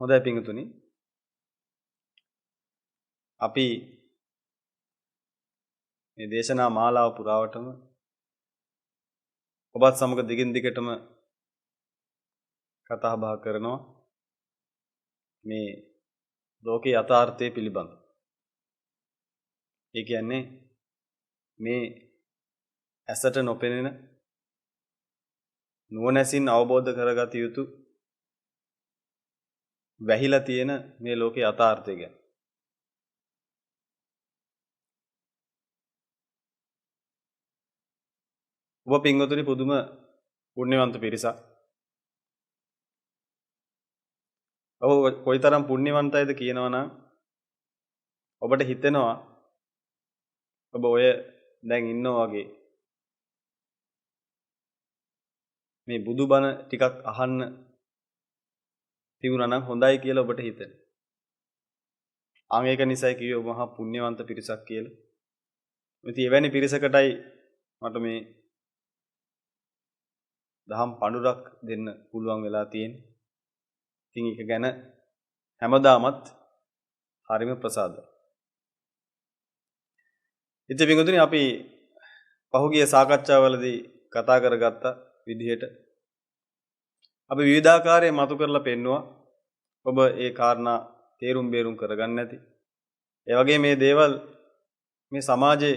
හොඳයි පිංගුතුනි. අපි මේ දේශනා මාලාව පුරාවටම ඔබත් සමග දිගින් දිගටම කතා බහ කරනවා මේ ලෝකේ යථාර්ථය පිළිබඳ. ඒ කියන්නේ මේ ඇසට නොපෙනෙන නුවණැසින් අවබෝධ කරගත යුතු වැහිලා තියෙන මේ ලෝකේ යථාර්ථය ගැන. ඔබ පින්වතුනි පුදුම පුණ්‍යවන්ත පිරිසක්. ඔබ කොයිතරම් පුණ්‍යවන්තයිද කියනවනම් ඔබට හිතෙනවා ඔබ ඔය දැන් ඉන්නවා වගේ මේ බුදුබණ ටිකක් අහන්න තිබුණා නම් හොඳයි කියලා ඔබට හිතෙන. ආන් ඒක නිසායි කිව්වේ ඔබ මහා පුණ්‍යවන්ත පිරිසක් කියලා. ඉතින් එවැනි පිරිසකටයි මට මේ දහම් පඬුරක් දෙන්න පුළුවන් වෙලා තියෙන්නේ. ඉතින් ඒක ගැන හැමදාමත් හරිම ප්‍රසාදයි. ඉතින් වින්දුනි අපි පහුගිය සාකච්ඡාවලදී කතා කරගත්ත විදිහට අපි විවිධාකාරයේ මතු කරලා පෙන්නවා ඔබ ඒ කාරණා තේරුම් බේරුම් කරගන්න නැති. ඒ වගේ මේ දේවල් මේ සමාජයේ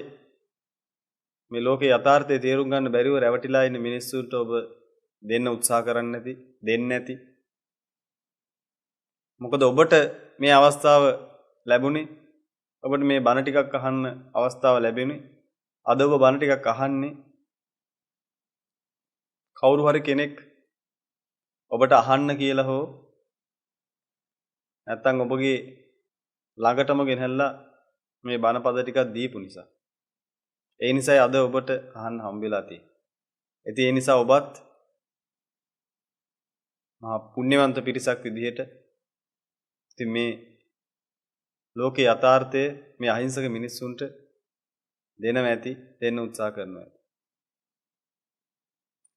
මේ ලෝකේ යථාර්ථය තේරුම් ගන්න බැරිව රැවටිලා ඉන්න මිනිස්සුන්ට ඔබ දෙන්න උත්සාහ කරන්නේ නැති, දෙන්නේ නැති. මොකද ඔබට මේ අවස්ථාව ලැබුණේ ඔබට මේ බණ ටිකක් අහන්න අවස්ථාව ලැබෙන්නේ. අද ඔබ බණ ටිකක් අහන්නේ කවුරු හරි කෙනෙක් ඔබට අහන්න කියලා හෝ නැත්නම් ඔබගේ ළඟටම ගෙනහැල්ලා මේ බණ පද ටිකක් දීපු නිසා. ඒ නිසායි අද ඔබට අහන්න හම්බෙලා තියෙන්නේ. ඉතින් ඒ නිසා ඔබත් මහා පුණ්‍යවන්ත පිරිසක් විදිහට ඉතින් මේ ලෝකේ යථාර්ථය මේ අහිංසක මිනිස්සුන්ට දෙනව ඇති, දෙන්න උත්සාහ කරනවා.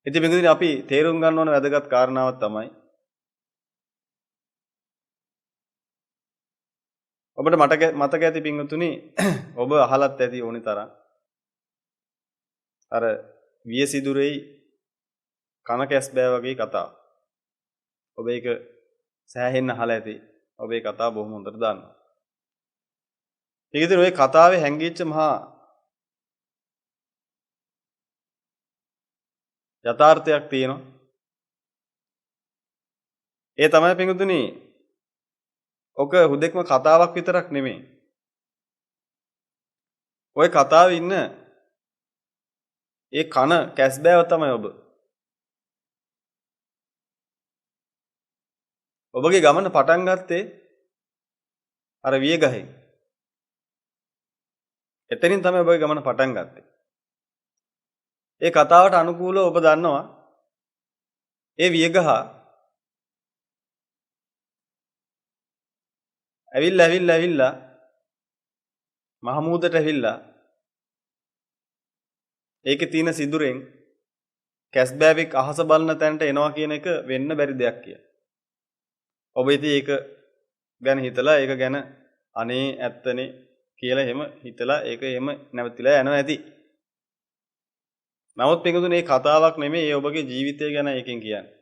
ඉතින් මෙතනදී අපි තේරුම් ගන්න ඕන වැදගත් කාරණාවක් තමයි ඔබට මතක ඇති පින්වතුනි ඔබ අහලත් ඇති ඕනි තරම් අර වියසිදුරේ කන කැස් බෑ වගේ කතාව. ඔබ ඒක සෑහෙන්න අහලා ඇති. ඔබ ඒ කතාව බොහොම හොඳට දන්නවා. ඒකදී ඔය කතාවේ හැංගිච්ච මහා යථාර්ථයක් තියෙනවා. ඒ තමයි පින්වතුනි ඔක හුදෙක්ම කතාවක් විතරක් නෙමෙයි. ඔය කතාවේ ඉන්න ඒ කන කැස්බෑව තමයි ඔබ. ඔබගේ ගමන පටන් ගත්තේ අර වියගහෙන්. එතනින් තමයි ඔබගේ ගමන පටන් ගත්තේ. ඒ කතාවට අනුකූලව ඔබ දන්නවා ඒ වියගහ ඇවිල්ලා මහමුදට ඇවිල්ලා ඒකේ තියෙන සිදුරෙන් කැස්බෑවෙක් අහස බලන තැනට එනවා කියන එක වෙන්න බැරි දෙයක් කියලා. ඔබ ඉතින් ඒක ගැන හිතලා ඒක ගැන අනේ ඇත්තනේ කියලා එහෙම හිතලා ඒක එහෙම නැවතිලා යනවා ඇති. නමුත් පිටුදුනේ මේ කතාවක් නෙමෙයි ඒ ඔබගේ ජීවිතය ගැන එකෙන් කියන්නේ.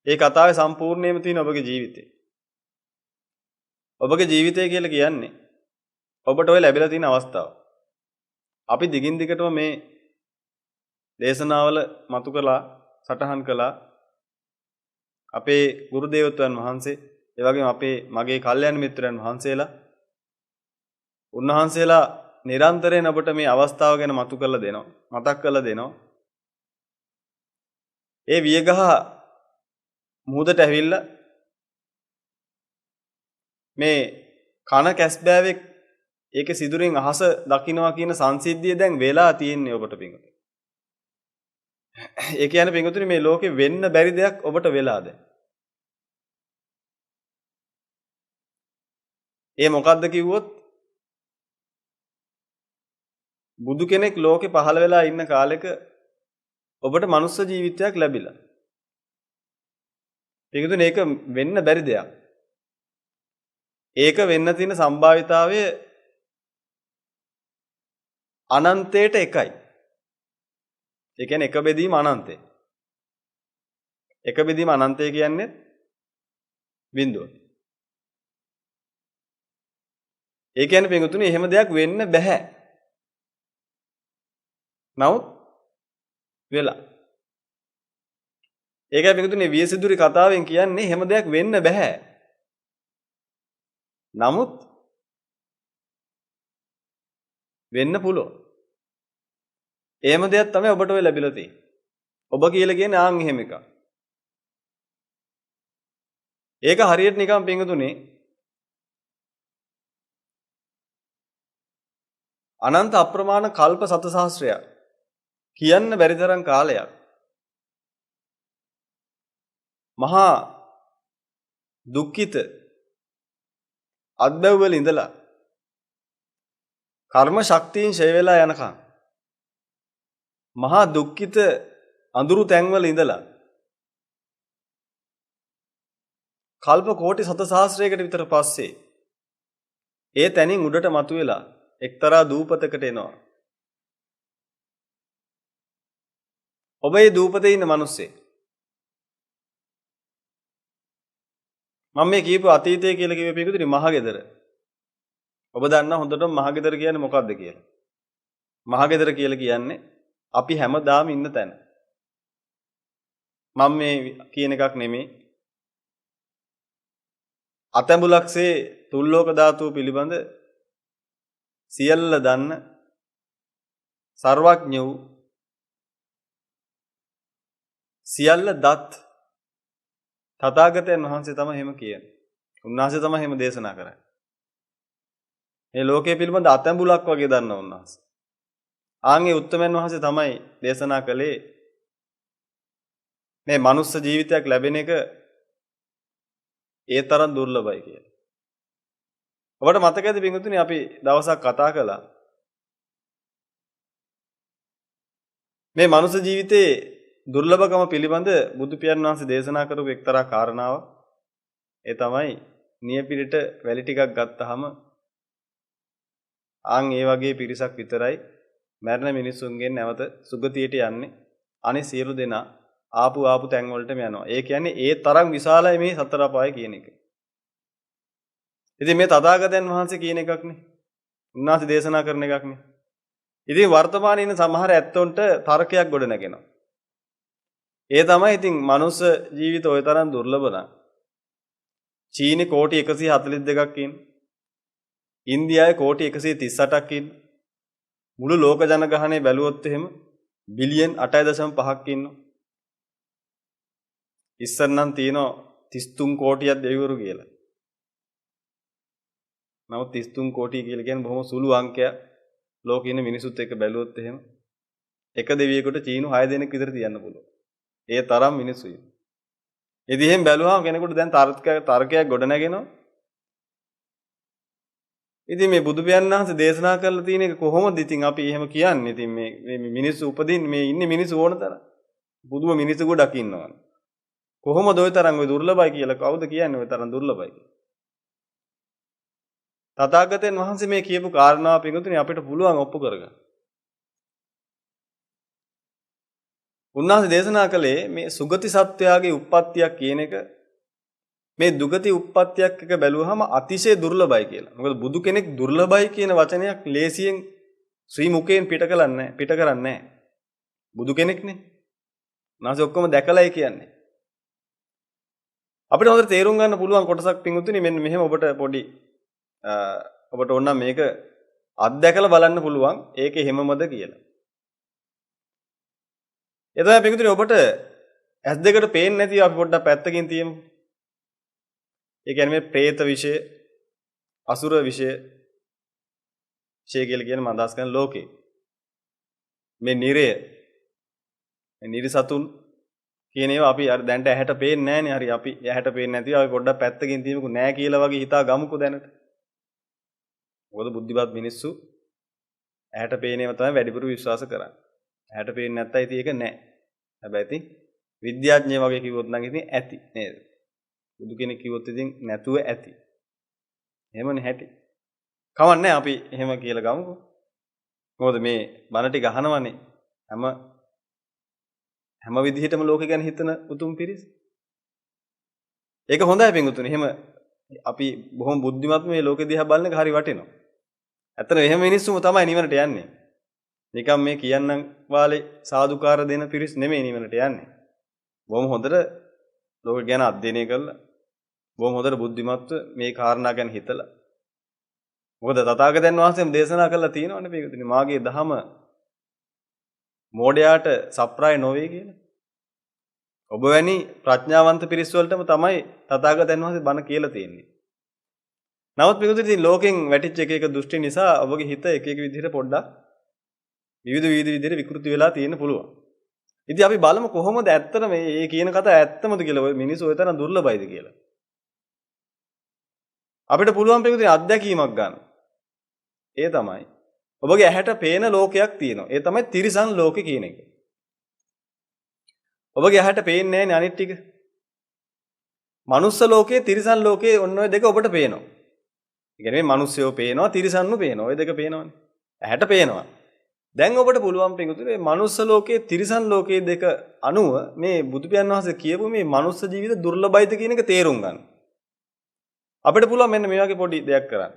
ඒ කතාවේ සම්පූර්ණයෙන්ම තියෙන ඔබගේ ජීවිතය. ඔබගේ ජීවිතය කියලා කියන්නේ ඔබට ඔය ලැබිලා තියෙන අවස්ථාව. අපි දිගින් දිගටම මේ දේශනාවල මතු කළා, සටහන් කළා අපේ ගුරු දේවතුන් වහන්සේ, ඒ වගේම මගේ කල්යාණ මිත්‍රයන් වහන්සේලා උන්වහන්සේලා නිරන්තරයෙන් අපට මේ අවස්ථාව ගැන මතු කරලා දෙනවා, මතක් කරලා දෙනවා. ඒ වියගහ මුහුදට ඇවිල්ලා මේ කන කැස්බෑවෙක් ඒකේ සිදුරින් අහස දකින්නවා කියන සංසිද්ධිය දැන් වෙලා තියෙන්නේ ඔබට පිංගුතුනි. ඒ කියන්නේ පිංගුතුනි මේ ලෝකේ වෙන්න බැරි දෙයක් ඔබට වෙලා දැන්. ඒ මොකද්ද කිව්වොත් බුදු කෙනෙක් ලෝකේ පහළ වෙලා ඉන්න කාලෙක ඔබට මනුස්ස ජීවිතයක් ලැබිලා. පිටුතුනේ ඒක වෙන්න බැරි දෙයක්. ඒක වෙන්න තියෙන සම්භාවිතාවය අනන්තයට එකයි. ඒ කියන්නේ එක බෙදීම අනන්තය. එක බෙදීම අනන්තය කියන්නේ බිඳුව. ඒ කියන්නේ පිටුතුනේ එහෙම දෙයක් වෙන්න බෑ. නමුත් වෙලා. ඒකයි පිටුතුනේ වියසිදුරි කතාවෙන් කියන්නේ එහෙම දෙයක් වෙන්න බෑ. නමුත් වෙන්න පුළුවන්. එහෙම දෙයක් තමයි ඔබට ඔය ලැබිලා තියෙන්නේ. ඔබ කියලා කියන්නේ ආන් එහෙම එකක්. ඒක හරියට නිකන් පිටුතුනේ අනන්ත අප්‍රමාණ කල්ප සත සහස්‍රයක් කියන්න බැරි තරම් කාලයක් මහා දුක්ඛිත අත්බැව් වල ඉඳලා කර්ම ශක්තියින් ඡය වෙලා යනකම් මහා දුක්ඛිත අඳුරු තැන්වල ඉඳලා කල්ප කෝටි සත සහස්‍රයකට විතර පස්සේ ඒ තැනින් උඩට මතුවෙලා එක්තරා දූපතකට එනවා. ඔබ මේ දූපතේ ඉන්න මිනිස්සේ. මම මේ කියපු අතීතය කියලා කිව්වේ පිටුතුනි මහගෙදර. ඔබ දන්නා හොඳටම මහගෙදර කියන්නේ මොකක්ද කියලා. මහගෙදර කියලා කියන්නේ අපි හැමදාම ඉන්න තැන. මම මේ කියන එකක් නෙමෙයි. අතඹුලක්සේ තුල්ලෝක ධාතුව පිළිබඳ සියල්ල දන්න සර්වඥ වූ සියල්ල දත් තථාගතයන් වහන්සේ තමයි එහෙම කියන්නේ. උන්වහන්සේ තමයි එහෙම දේශනා කරන්නේ. මේ ලෝකයේ පිළිබඳ අතඹුලක් වගේ දන්න උන්වහන්සේ. ආන්ගේ උත්තමයන් වහන්සේ තමයි දේශනා කළේ මේ මනුස්ස ජීවිතයක් ලැබෙන එක ඒ තරම් දුර්ලභයි කියලා. ඔබට මතකයිද පින්වතුනි අපි දවසක් කතා කළා මේ මනුස්ස ජීවිතයේ දුර්ලභකම පිළිබඳ බුදු පියාණන් වහන්සේ දේශනා කරපු එක්තරා කාරණාවක්. ඒ තමයි නියපිරිට වැලි ටිකක් ගත්තාම ආන් ඒ වගේ පිරිසක් විතරයි මරණ මිනිසුන්ගෙන් නැවත සුගතියට යන්නේ. අනේ සියලු දෙනා ආපු තැන් වලටම යනවා. ඒ කියන්නේ ඒ තරම් විශාලයි මේ සතර අපාය කියන එක. ඉතින් මේ තථාගතයන් වහන්සේ කියන එකක්නේ. උන්වහන්සේ දේශනා කරන එකක්නේ. ඉතින් වර්තමානයේ ඉන්න සමහර ඇත්තොන්ට තර්කයක් ගොඩ නැගෙනවා. ඒ තමයි ඉතින් මනුස්ස ජීවිත ওই තරම් දුර්ලභ නම් චීනේ කෝටි 142ක් ඉන්න. ඉන්දියාවේ කෝටි 138ක් ඉන්න. මුළු ලෝක ජනගහනය බැලුවොත් එහෙම බිලියන් 8.5ක් ඉන්නවා. ඉස්සර නම් තියෙනවා 33 කෝටියක් දෙවිවරු කියලා. නමුත් 33 කෝටි කියලා කියන්නේ බොහොම සුළු අංකයක්. ලෝකේ ඉන්න මිනිසුත් එක්ක බැලුවොත් එහෙම එක දෙවියෙකුට චීනු 6 දෙනෙක් විතර තියන්න පුළුවන්. ඒ තරම් මිනිස්සු ඉන්නේ. ඉතින් එහෙන් බැලුවාම කෙනෙකුට දැන් තර්කයක් ගොඩ නැගෙනවා. ඉතින් මේ බුදු පියාණන් වහන්සේ දේශනා කරලා තියෙන එක කොහොමද ඉතින් අපි එහෙම කියන්නේ? ඉතින් මේ මිනිස්සු උපදින්න මේ ඉන්නේ මිනිස්සු ඕන තරම්. බුදුම මිනිස්සු ගොඩක් ඉන්නවනේ. කොහොමද ওই තරම් ওই දුර්ලභයි කියලා කවුද කියන්නේ ওই තරම් දුර්ලභයි කියලා? තථාගතයන් වහන්සේ මේ කියපු කාරණාව පිටුතුනේ අපිට පුළුවන් ඔප්පු කරගන්න. උන්වහන්සේ දේශනා කළේ මේ සුගති සත්වයාගේ උප්පත්තියක් කියන එක මේ දුගති උප්පත්තියක් එක බැලුවහම අතිශය දුර්ලභයි කියලා. මොකද බුදු කෙනෙක් දුර්ලභයි කියන වචනයක් ලේසියෙන් ශ්‍රී මුඛයෙන් පිට කරන්නේ නැහැ. බුදු කෙනෙක්නේ. උන්වහන්සේ ඔක්කොම දැකලායි කියන්නේ. අපිට හොඳට තේරුම් ගන්න පුළුවන් කොටසක් පිටුතුනේ මෙන්න මෙහෙම ඔබට පොඩි ඔබට ඕන නම් මේක අත්දැකලා බලන්න පුළුවන් ඒක එහෙමමද කියලා. ඒ තමයි පිටුතුනේ ඔබට ඇස් දෙකට පේන්නේ නැතිව අපි පොඩ්ඩක් පැත්තකින් තියමු. ඒ කියන්නේ මේ പ്രേත විෂය, අසුර විෂය, කියලා කියන්නේ මම අදහස් කරන ලෝකේ. මේ නිරය, මේ නිරිසතුන් කියන ඒවා අපි අර දැන්ට ඇහැට පේන්නේ නැහනේ. හරි අපි ඇහැට පේන්නේ නැතිව අපි පොඩ්ඩක් පැත්තකින් තියමුකෝ නෑ කියලා වගේ හිතා ගමුකෝ දැනට. මොකද බුද්ධිමත් මිනිස්සු ඇහැට පේන ඒවා තමයි වැඩිපුර විශ්වාස කරන්නේ. ඇහැට පේන්නේ නැත්තම් ඉතින් ඒක නෑ. හැබැයි ඉතින් විද්‍යාඥයෝ වගේ කිව්වොත් නම් ඉතින් ඇති නේද? බුදු කෙනෙක් කිව්වොත් ඉතින් නැතුව ඇති. එහෙමනේ හැටි. කවන්නේ අපි එහෙම කියලා ගමුකෝ. මොකද මේ බණ ටික අහනවනේ හැම විදිහටම ලෝකෙ ගැන හිතන උතුම් පිරිස. ඒක හොඳයි පින්වතුනි. එහෙම අපි බොහොම බුද්ධිමත් මේ ලෝකෙ දිහා බලන එක හරි වටිනවා. ඇත්තට එහෙම මිනිස්සුම තමයි නිවනට යන්නේ. නිකම් මේ කියන්නම් වාලේ සාදුකාර දෙන පිරිස් නෙමෙයි නිවනට යන්නේ. බොහොම හොඳට ලෝක ගැන අධ්‍යයනය කරලා බොහොම හොඳට බුද්ධිමත්ව මේ කාරණා ගැන හිතලා. මොකද තථාගතයන් වහන්සේම දේශනා කළා තියෙනවනේ පින්වතුනි මාගේ දහම මෝඩයාට සප්‍රාය නොවේ කියලා. ඔබ වැනි ප්‍රඥාවන්ත පිරිස් වලටම තමයි තථාගතයන් වහන්සේ බණ කියලා තියෙන්නේ. නමුත් පිටුදී ඉතින් ලෝකෙන් වැටිච්ච එක දෘෂ්ටි නිසා ඔබගේ හිත එක විදිහට පොඩ්ඩක් විවිධ විදිහට විකෘති වෙලා තියෙන්න පුළුවන්. ඉතින් අපි බලමු කොහොමද ඇත්තටම මේ කියන කතාව ඇත්තමද කියලා ඔය මිනිස්සු ඔය තරම් දුර්ලභයිද කියලා. අපිට පුළුවන් පිටුදී අත්දැකීමක් ගන්න. ඒ තමයි ඔබගේ ඇහැට පේන ලෝකයක් තියෙනවා. ඒ තමයි තිරිසන් ලෝකෙ කියන එක. ඔබගේ ඇහැට පේන්නේ නැහැ අනිත් ටික. මනුස්ස ලෝකේ තිරිසන් ලෝකේ ඔන්න ඔය දෙක ඔබට පේනවා. ඒ කියන්නේ මිනිස්සුયો පේනවා තිරිසන්නු පේනවා. ඔය දෙක පේනවනේ. ඇහැට පේනවා. දැන් ඔබට පුළුවන් පිටුතුනේ මනුස්ස ලෝකේ තිරිසන් ලෝකේ දෙක අනුව මේ බුදු පියාණන් වහන්සේ කියපු මේ මනුස්ස ජීවිත දුර්ලභයිද කියන එක තේරුම් ගන්න. අපිට පුළුවන් මෙන්න මේ වගේ පොඩි දෙයක් කරන්න.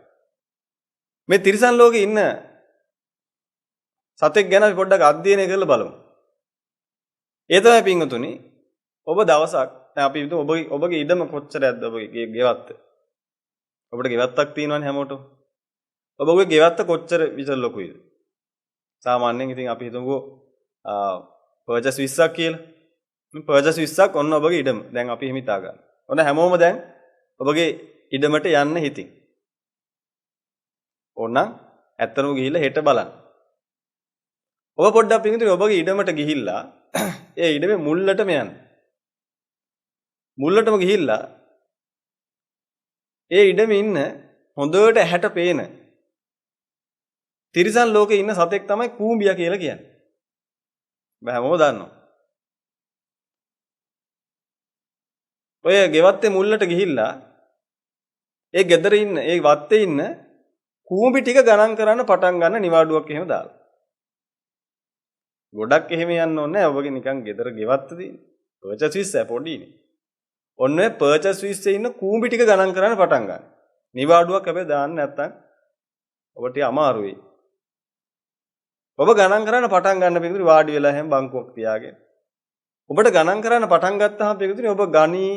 මේ තිරිසන් ලෝකේ ඉන්න සතෙක් ගැන අපි පොඩ්ඩක් අධ්‍යයනය කරලා බලමු. ඒ තමයි පින්වතුනි ඔබ දවසක් අපි හිතමු ඔබගේ ඉඩම කොච්චරද ඔබගේ ගෙවත්ත. ඔබට ගෙවත්තක් තියෙනවනේ හැමෝටම. ඔබගේ ගෙවත්ත කොච්චර විතර ලොකුයිද? සාමාන්‍යයෙන් ඉතින් අපි හිතමුකෝ පර්චස් 20ක් කියලා. මේ පර්චස් 20ක් ඔන්න ඔබගේ ඉඩම. දැන් අපි එහෙම හිතා ගන්න. ඔන්න හැමෝම දැන් ඔබගේ ඉඩමට යන්න හිතින්. ඕනනම් ඇත්තටම ගිහිල්ලා හෙට බලන්න. ඔබ පොඩ්ඩක් පිටින් ඔබගේ ඉඩමට ගිහිල්ලා ඒ ඉඩමේ මුල්ලටම යන්න. මුල්ලටම ගිහිල්ලා ඒ ඉඩමේ ඉන්න හොඳට ඇහැට පේන තිරිසන් ලෝකේ ඉන්න සතෙක් තමයි කූඹියා කියලා කියන්නේ. ඔබ හැමෝම දන්නවා. ඔය ගෙවත්තේ මුල්ලට ගිහිල්ලා ඒ ගෙදර ඉන්න ඒ වත්තේ ඉන්න කූඹි ටික ගණන් කරන්න පටන් ගන්න නිවාඩුවක් එහෙම දාලා. ගොඩක් එහෙම යන්න ඕනේ නැහැ. ඔබගේ නිකන් ගෙදර ගෙවත්ත තියෙන. පර්චස් 20 පොඩිනේ. ඔන්න ඔය පර්චස් 20 ඉන්න කූඹි ටික ගණන් කරන්න පටන් ගන්න. නිවාඩුවක් හැබැයි දාන්න නැත්තම් ඔබට අමාරු වෙයි. ඔබ ගණන් කරන්න පටන් ගන්න පිටුරි වාඩි වෙලා හැම බංකුවක් තියාගෙන. ඔබට ගණන් කරන්න පටන් ගත්තාම පිටුරි ඔබ ගණී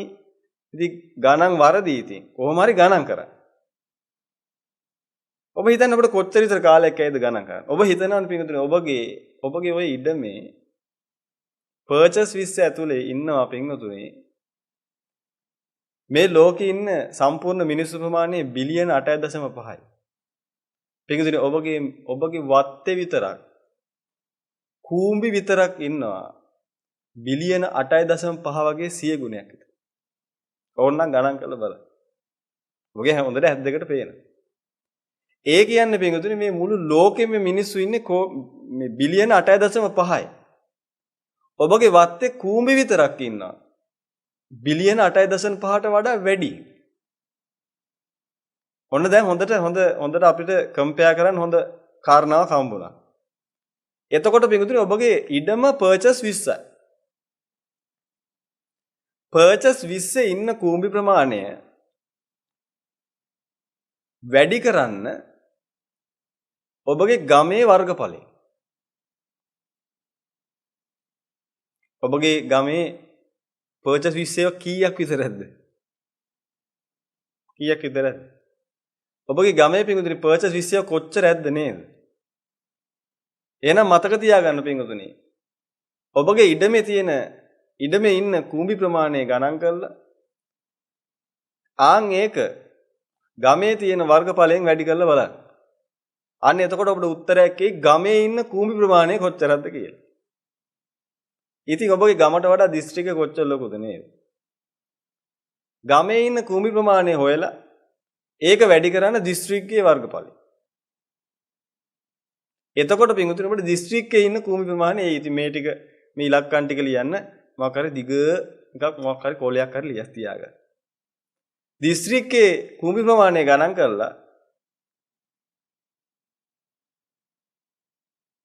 ඉතින් ගණන් වරදී ඉතින් කොහොම හරි ගණන් කරා. ඔබ හිතන්නේ අපිට කොච්චර විතර කාලයක් ඇයිද ගණන් කරන්න. ඔබ හිතනවානේ පිටුරි ඔබගේ ওই ඉඩමේ පර්චස් 20 ඇතුලේ ඉන්නවා පිටුරි මේ ලෝකේ ඉන්න සම්පූර්ණ මිනිස්සු ප්‍රමාණය බිලියන 8.5යි. පිටුරි ඔබගේ වත්තේ විතරක් කූඹි විතරක් ඉන්නවා බිලියන 8.5 වගේ 100 ගුණයක් විතර. ඕනනම් ගණන් කරලා බලන්න. ඔබගේ හොඳට ඇස් දෙකට පේන. ඒ කියන්නේ පිටුරි මේ මුළු ලෝකෙම මිනිස්සු ඉන්නේ මේ බිලියන 8.5යි. ඔබගේ වත්තේ කූඹි විතරක් ඉන්නවා බිලියන 8.5ට වඩා වැඩි. ඔන්න දැන් හොඳට අපිට කම්පෙයාර් කරන්න හොඳ කාරණාවක් හම්බුණා. එතකොට පිටුරි ඔබගේ ඉඩම පර්චස් 20යි. පර්චස් 20 ඉන්න කූඹි ප්‍රමාණය වැඩි කරන්න ඔබගේ ගමේ වර්ගඵලය. ඔබගේ ගමේ පර්චස් 20 කීයක් විතරද? කීයක් විතරද? ඔබගේ ගමේ පිටුරි පර්චස් 20 කොච්චර ඇද්ද නේද? එහෙනම් මතක තියාගන්න පිටුතුනි. ඔබගේ ඉඩමේ ඉන්න කූඹි ප්‍රමාණය ගණන් කරලා ඒක ගමේ තියෙන වර්ගඵලයෙන් වැඩි කරලා බලන්න. අන්න එතකොට ඔබට උත්තරයක් එයි ගමේ ඉන්න කූඹි ප්‍රමාණය කොච්චරද කියලා. ඉතින් ඔබගේ ගමට වඩා දිස්ත්‍රික්ක කොච්චර ලොකුද නේද? ගමේ ඉන්න කූඹි ප්‍රමාණය හොයලා ඒක වැඩි කරන්න දිස්ත්‍රික්කයේ වර්ගඵලය. එතකොට පිටුතුනි ඔබට දිස්ත්‍රික්කයේ ඉන්න කූඹි ප්‍රමාණය ඉතින් මේ ටික මේ ඉලක්කම් ටික ලියන්න මොකක් හරි දිග එකක් මොකක් හරි කොලයක් හරි ලියස් තියාගන්න. දිස්ත්‍රික්කයේ කූඹි ප්‍රමාණය ගණන් කරලා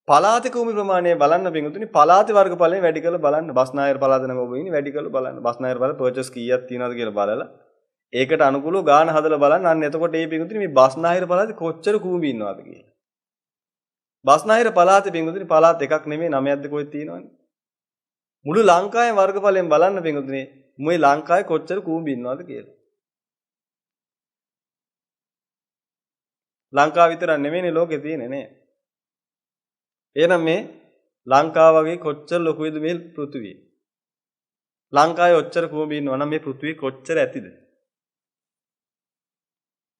පළාතේ කූඹි ප්‍රමාණය බලන්න පිටුතුනි පළාතේ වර්ගඵලයෙන් වැඩි කරලා බලන්න බස්නාහිර පළාත නම් ඔබ ඉන්නේ වැඩි කරලා බලන්න බස්නාහිර පළාත පර්චේස් කීයක් තියෙනවද කියලා බලලා ඒකට අනුකූලව ගාන හදලා බලන්න අන්න එතකොට මේ පිටුතුනි මේ බස්නාහිර පළාතේ කොච්චර කූඹි ඉන්නවද කියලා බස්නාහිර පළාතේ පිටුතුනි පළාත් එකක් නෙමෙයි 9ක්ද කොහෙද තියෙනවනේ මුළු ලංකාවේ වර්ගඵලයෙන් බලන්න පිටුතුනි මේ ලංකාවේ කොච්චර කූඹි ඉන්නවද කියලා ලංකාව විතරක් නෙමෙයිනේ ලෝකේ තියෙන්නේ නේ එහෙනම් මේ ලංකාව වගේ කොච්චර ලොකුද මේ පෘථිවිය? ලංකාවේ ඔච්චර කූඹි ඉන්නවා නම් මේ පෘථිවිය කොච්චර ඇතිද?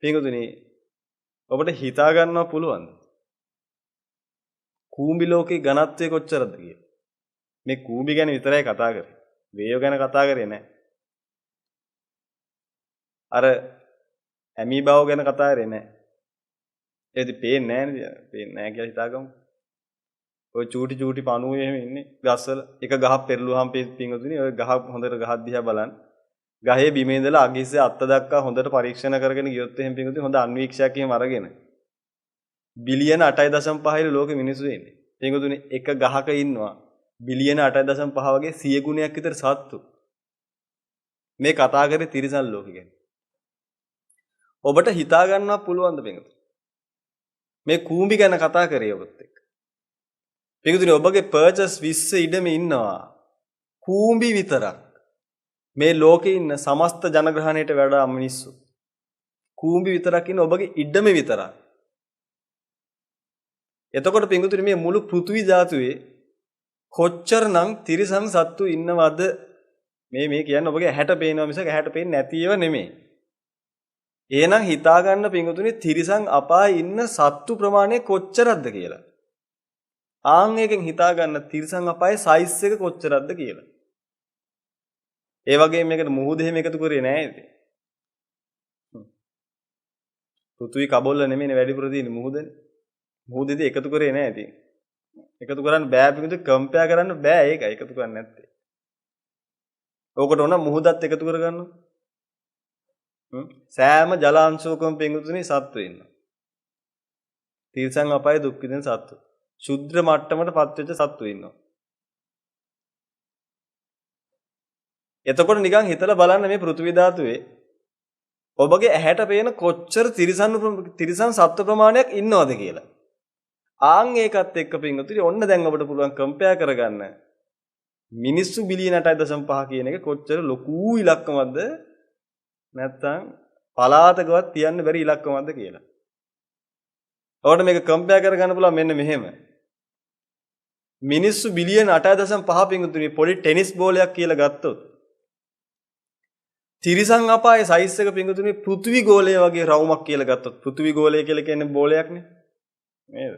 පින්වතුනි ඔබට හිතා ගන්නව පුළුවන්ද? කූඹි ලෝකේ ඝනත්වය කොච්චරද කියලා. මේ කූඹි ගැන විතරයි කතා කරේ. වේයෝ ගැන කතා කරේ නැහැ. අර ඇමීබාව ගැන කතා කරේ නැහැ. ඒදි පේන්නේ නැහැ නේද? පේන්නේ නැහැ කියලා හිතාගමු. ඔය චූටි චූටි පණුවේ එහෙම ඉන්නේ ගස්වල එක ගහක් පෙරළුවාම පින්වතුනි ඔය ගහ හොඳට ගහක් දිහා බලන්න ගහේ බිමේ ඉඳලා අගිස්සේ අත්ත දක්වා හොඳට පරීක්ෂණ කරගෙන ගියොත් එහෙම පින්වතුනි හොඳ අන්වීක්ෂයක් එහෙම අරගෙන බිලියන 8.5 ලෝකෙ මිනිස්සු ඉන්නේ පින්වතුනි එක ගහක ඉන්නවා බිලියන 8.5 වගේ 100 ගුණයක් විතර සත්තු මේ කතා කරේ තිරිසන් ලෝකෙ ගැන ඔබට හිතා ගන්නවත් පුළුවන්ද පින්වතුනි මේ කූඹි ගැන කතා කරේ ඔබත් එක්ක පිටුතුනි ඔබගේ පර්චස් 20 ඉඩමේ ඉන්නවා කූඹි විතරක් මේ ලෝකේ ඉන්න සමස්ත ජනග්‍රහණයට වඩා මිනිස්සු කූඹි විතරක් ඉන්න ඔබගේ ඉඩමේ විතරක් එතකොට පිටුතුනි මේ මුළු පෘථිවි ධාතුවේ කොච්චරනම් තිරිසන් සත්තු ඉන්නවද මේ කියන්නේ ඔබගේ ඇහැට පේනවා මිසක ඇහැට පේන්නේ නැති ඒවා නෙමෙයි එහෙනම් හිතා ගන්න පිටුතුනි තිරිසන් අපායේ ඉන්න සත්තු ප්‍රමාණය කොච්චරක්ද කියලා ආන් එකෙන් හිතා ගන්න තිරිසන් අපායේ සයිස් එක කොච්චරක්ද කියලා. ඒ වගේම මේකට මුහුද එහෙම එකතු කරේ නෑ ඉතින්. පෘථිවි කබොල්ල නෙමෙයිනේ වැඩිපුර තියෙන්නේ මුහුදනේ. මුහුදේදී එකතු කරේ නෑ ඉතින්. එකතු කරන්න බෑ පිටු කම්පෙයාර් කරන්න බෑ ඒකයි එකතු කරන්නේ නැත්තේ. ඕකට ඕන මුහුදත් එකතු කරගන්නවා. සෑම ජලාංශුවකම පිටුනේ සත්තු ඉන්නවා. තිරිසන් අපායේ දුක් විඳින සත්තු. ශුද්‍ර මට්ටමට පත් වෙච්ච සත්තු ඉන්නවා. එතකොට නිකන් හිතලා බලන්න මේ පෘථිවි ධාතුවේ ඔබගේ ඇහැට පේන කොච්චර තිරිසන් සත්ත්ව ප්‍රමාණයක් ඉන්නවද කියලා. ආන් ඒකත් එක්ක පින්වතුනි ඔන්න දැන් ඔබට පුළුවන් කම්පෙයාර් කරගන්න. මිනිස්සු බිලියන 8.5 කියන එක කොච්චර ලොකු ඉලක්කමක්ද නැත්නම් පලාතකවත් තියන්න බැරි ඉලක්කමක්ද කියලා. ඔබට මේක කම්පෙයාර් කරගන්න පුළුවන් මෙන්න මෙහෙම. මිනිස්සු බිලියන 8.5 පින්වතුනි පොඩි ටෙනිස් බෝලයක් කියලා ගත්තොත් තිරිසන් අපායේ සයිස් එක පින්වතුනි පෘථිවි ගෝලය වගේ රවුමක් කියලා ගත්තොත් පෘථිවි ගෝලය කියලා කියන්නේ බෝලයක්නේ නේද?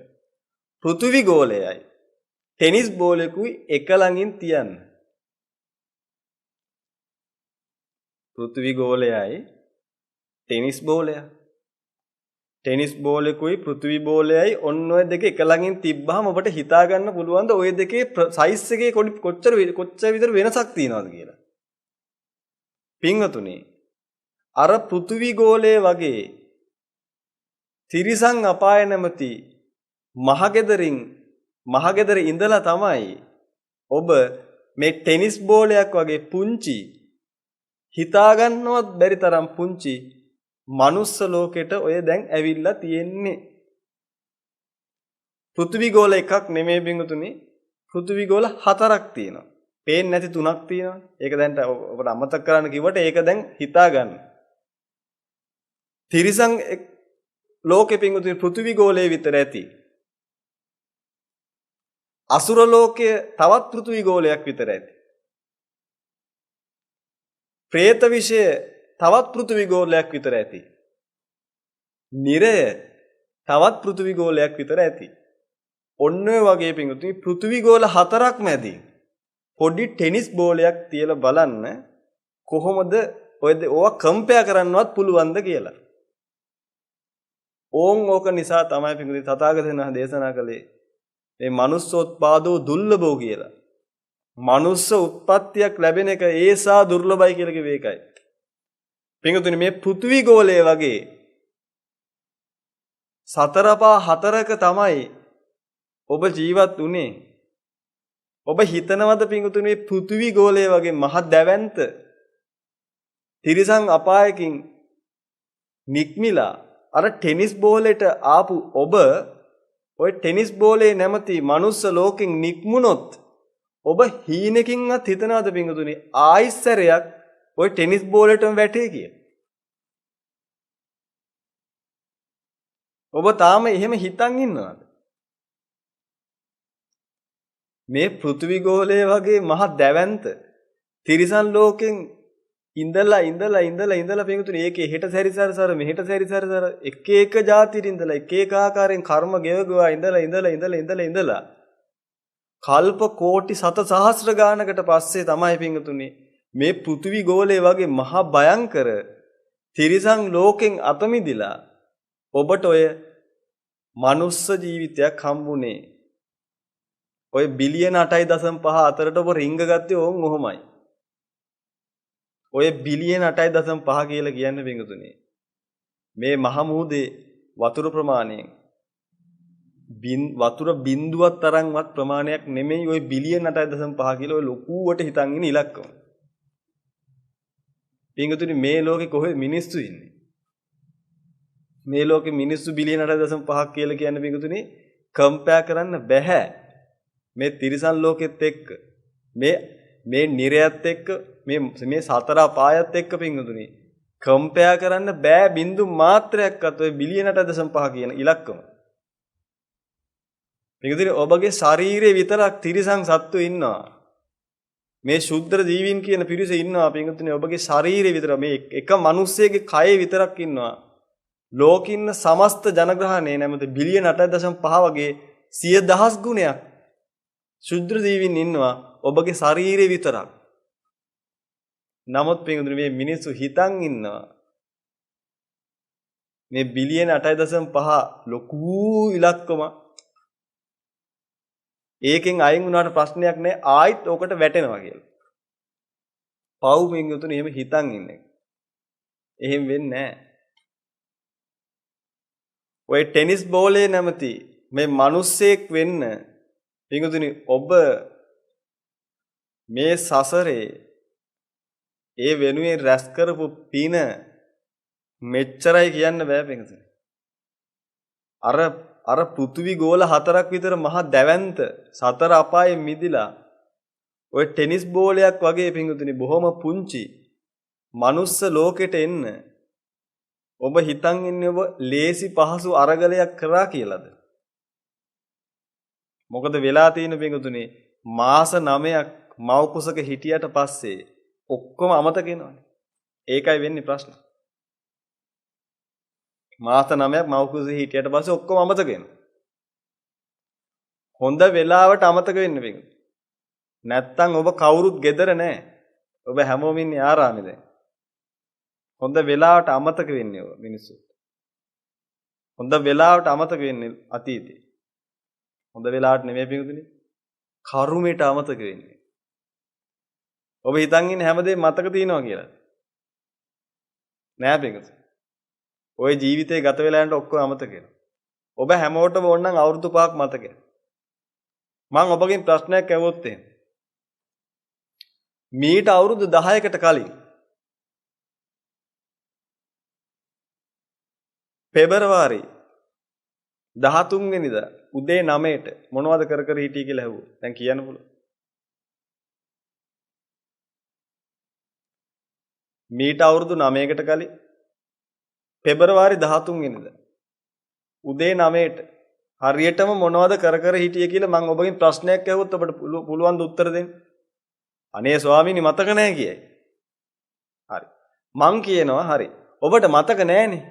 පෘථිවි ගෝලයයි ටෙනිස් බෝලෙකුයි එක ළඟින් තියන්න. පෘථිවි ගෝලයයි ටෙනිස් බෝලයයි ටෙනිස් බෝලෙකුයි පෘථිවි බෝලයයි ඔන්න ඔය දෙක එක ළඟින් තිබ්බහම ඔබට හිතා ගන්න පුළුවන්ද ඔය දෙකේ සයිස් එකේ කොච්චර විතර වෙනසක් තියෙනවද කියලා. පින්වතුනි අර පෘථිවි ගෝලය වගේ තිරිසන් අපාය නැමැති මහගෙදර ඉඳලා තමයි ඔබ මේ ටෙනිස් බෝලයක් වගේ පුංචි හිතා ගන්නවත් බැරි තරම් පුංචි මනුස්ස ලෝකෙට ඔය දැන් ඇවිල්ලා තියෙන්නේ. පෘථිවි ගෝල එකක් නෙමෙයි බින්දුතුනි. පෘථිවි ගෝල 4ක් තියෙනවා. පේන්නේ නැති 3ක් තියෙනවා. ඒක දැන් ඔබට අමතක කරන්න කිව්වට ඒක දැන් හිතා ගන්න. තිරිසන් ලෝකෙ බින්දුතුනි පෘථිවි ගෝලයේ විතර ඇති. අසුර ලෝකයේ තවත් පෘථිවි ගෝලයක් විතර ඇති. പ്രേත විෂය තවත් පෘථිවි ගෝලයක් විතර ඇති. නිරය තවත් පෘථිවි ගෝලයක් විතර ඇති. ඔන්න ඔය වගේ පිටුතුනි පෘථිවි ගෝල 4ක් මැදි පොඩි ටෙනිස් බෝලයක් තියලා බලන්න කොහොමද ඕවා කම්පෙයාර් කරන්නවත් පුළුවන්ද කියලා. ඕක නිසා තමයි පිටුතුනි තථාගතයන් වහන්සේ දේශනා කළේ මේ manussෝත්පාදෝ දුර්ලභෝ කියලා. මනුස්ස උත්පත්තියක් ලැබෙන එක ඒසා දුර්ලභයි කියලා කිව්වේ ඒකයි. පින්වතුනි මේ පෘථිවි ගෝලය වගේ සතරපා හතරක තමයි ඔබ ජීවත් උනේ. ඔබ හිතනවද පින්වතුනි මේ පෘථිවි ගෝලය වගේ මහ දැවැන්ත තිරිසන් අපායකින් නික්මිලා අර ටෙනිස් බෝලෙට ආපු ඔබ ඔය ටෙනිස් බෝලේ නැමැති මනුස්ස ලෝකෙන් නික්මුණොත් ඔබ හීනකින්වත් හිතනවද පින්වතුනි ආයිස්සරයක් ඔය ටෙනිස් බෝලෙටම වැටේ කියලා? ඔබ තාම එහෙම හිතන් ඉන්නවද? මේ පෘථිවි ගෝලය වගේ මහ දැවැන්ත තිරිසන් ලෝකෙන් ඉඳලා පින්වතුනි ඒකේ හෙට සැරිසරසර මෙහෙට සැරිසරසර එක එක જાතියින් ඉඳලා එක එක ආකාරයෙන් කර්ම ගෙවගුවා ඉඳලා කල්ප කෝටි සත සහස්‍ර ගානකට පස්සේ තමයි පින්වතුනි මේ පෘථිවි ගෝලය වගේ මහා භයංකර තිරිසන් ලෝකෙන් අත මිදිලා ඔබට ඔය මනුස්ස ජීවිතයක් හම්බුනේ. ඔය බිලියන 8.5 අතරට ඔබ රිංග ගත්තේ ඕන් ඔහොමයි. ඔය බිලියන 8.5 කියලා කියන්නේ පින්වතුනි මේ මහ මුහුදේ වතුර ප්‍රමාණයෙන් වතුර බිඳුවක් තරම්වත් ප්‍රමාණයක් නෙමෙයි ඔය බිලියන 8.5 කියලා ඔය ලොකුවට හිතන් ඉන්න ඉලක්කම. පින්වතුනි මේ ලෝකේ කොහෙද මිනිස්සු ඉන්නේ? මේ ලෝකේ මිනිස්සු බිලියන 8.5 කියලා කියන්නේ පින්වතුනි කම්පෙයාර් කරන්න බෑ මේ තිරිසන් ලෝකෙත් එක්ක මේ නිරයත් එක්ක මේ සතර අපායත් එක්ක පින්වතුනි කම්පෙයාර් කරන්න බෑ බින්දු මාත්‍රයක්වත් ඔය බිලියන 8.5 කියන ඉලක්කම. පින්වතුනි ඔබගේ ශරීරයේ විතරක් තිරිසන් සත්තු ඉන්නවා. මේ ශුද්ධ ජීවීන් කියන පිරිස ඉන්නවා පින්වතුනි ඔබගේ ශරීරයේ විතර මේ එක මිනිස්සෙගේ කයේ විතරක් ඉන්නවා. ලෝකින්න සමස්ත ජනග්‍රහණය නැමෙති බිලියන 8.5 වගේ 100,000 ගුණයක් ශුද්ධ ජීවීන් ඉන්නවා ඔබගේ ශරීරයේ විතරක්. නමුත් පින්වතුනි මේ මිනිස්සු හිතන් ඉන්නවා මේ බිලියන 8.5 ලොකු ඉලක්කම ඒකෙන් අයින් වුණාට ප්‍රශ්නයක් නැහැ ආයිත් ඕකට වැටෙනවා කියලා. පව් පින්වතුනි එහෙම හිතන් ඉන්නේ. එහෙම වෙන්නේ නැහැ. ඔය ටෙනිස් බෝලේ නැමැති මේ මිනිස්සෙක් වෙන්න පින්වතුනි ඔබ මේ සසරේ ඒ වෙනුවෙන් රැස් කරපු පින මෙච්චරයි කියන්න බෑ පින්වතුනි. අර පෘථිවි ගෝල 4ක් විතර මහා දැවැන්ත සතර අපායේ මිදිලා ඔය ටෙනිස් බෝලයක් වගේ පින්වතුනි බොහොම පුංචි මනුස්ස ලෝකෙට එන්න ඔබ හිතන් ඉන්නේ ඔබ ලේසි පහසු අරගලයක් කරා කියලාද? මොකද වෙලා තියෙන පින්වතුනි මාස 9ක් මව් කුසක හිටියට පස්සේ ඔක්කොම අමතක වෙනවානේ. ඒකයි වෙන්නේ ප්‍රශ්න. මාස 9ක් මව් කුසක හිටියට පස්සේ ඔක්කොම අමතක වෙනවා. හොඳ වෙලාවට අමතක වෙන්න පින්වතුනි. නැත්තම් ඔබ කවුරුත් gedara නැහැ. ඔබ හැමෝම ඉන්නේ ආරාමේ දැන්. හොඳ වෙලාවට අමතක වෙන්නේ ඔය මිනිස්සු. හොඳ වෙලාවට අමතක වෙන්නේ අතීතේ. හොඳ වෙලාවට නෙමෙයි පිටුදුනේ. කරුමෙට අමතක වෙන්නේ. ඔබ හිතන් ඉන්නේ හැමදේම මතක තියනවා කියලා. නෑ පිටුදුනේ. ඔය ජීවිතේ ගත වෙලා යනකොට ඔක්කොම අමතක වෙනවා. ඔබ හැමෝටම ඕනනම් අවුරුදු 5ක් මතකයි. මම ඔබගෙන් ප්‍රශ්නයක් අහුවොත් එහෙම. මීට අවුරුදු 10කට කලින් පෙබරවාරි 13 වෙනිදා උදේ 9ට මොනවද කර කර හිටියේ කියලා ඇහුවා. දැන් කියන්න පුළුවන්. මීට අවුරුදු 9කට කලින් පෙබරවාරි 13 වෙනිදා උදේ 9ට හරියටම මොනවද කර කර හිටියේ කියලා මම ඔබගෙන් ප්‍රශ්නයක් ඇහුවොත් ඔබට පුළුවන් ද උත්තර දෙන්න? අනේ ස්වාමීනි මතක නැහැ කියයි. හරි. මං කියනවා හරි. ඔබට මතක නැහැනේ.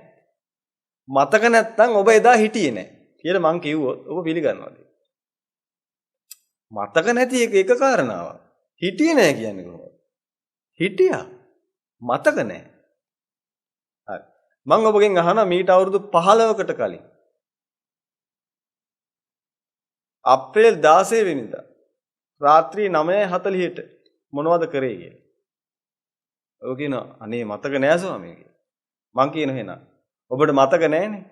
මතක නැත්තම් ඔබ එදා හිටියේ නැහැ කියලා මං කිව්වොත් ඔබ පිළිගන්නවද? මතක නැති එක කාරණාවක්. හිටියේ නැහැ කියන්නේ කොහොමද? හිටියා. මතක නැහැ. හරි. මං ඔබගෙන් අහනවා මීට අවුරුදු 15කට කලින් අප්‍රේල් 16 වෙනිදා රාත්‍රී 9:40ට මොනවද කරේ කියලා. ඔය කියනවා අනේ මතක නෑ ස්වාමී කියලා. මං කියන එහෙනම් ඔබට මතක නෑනේ.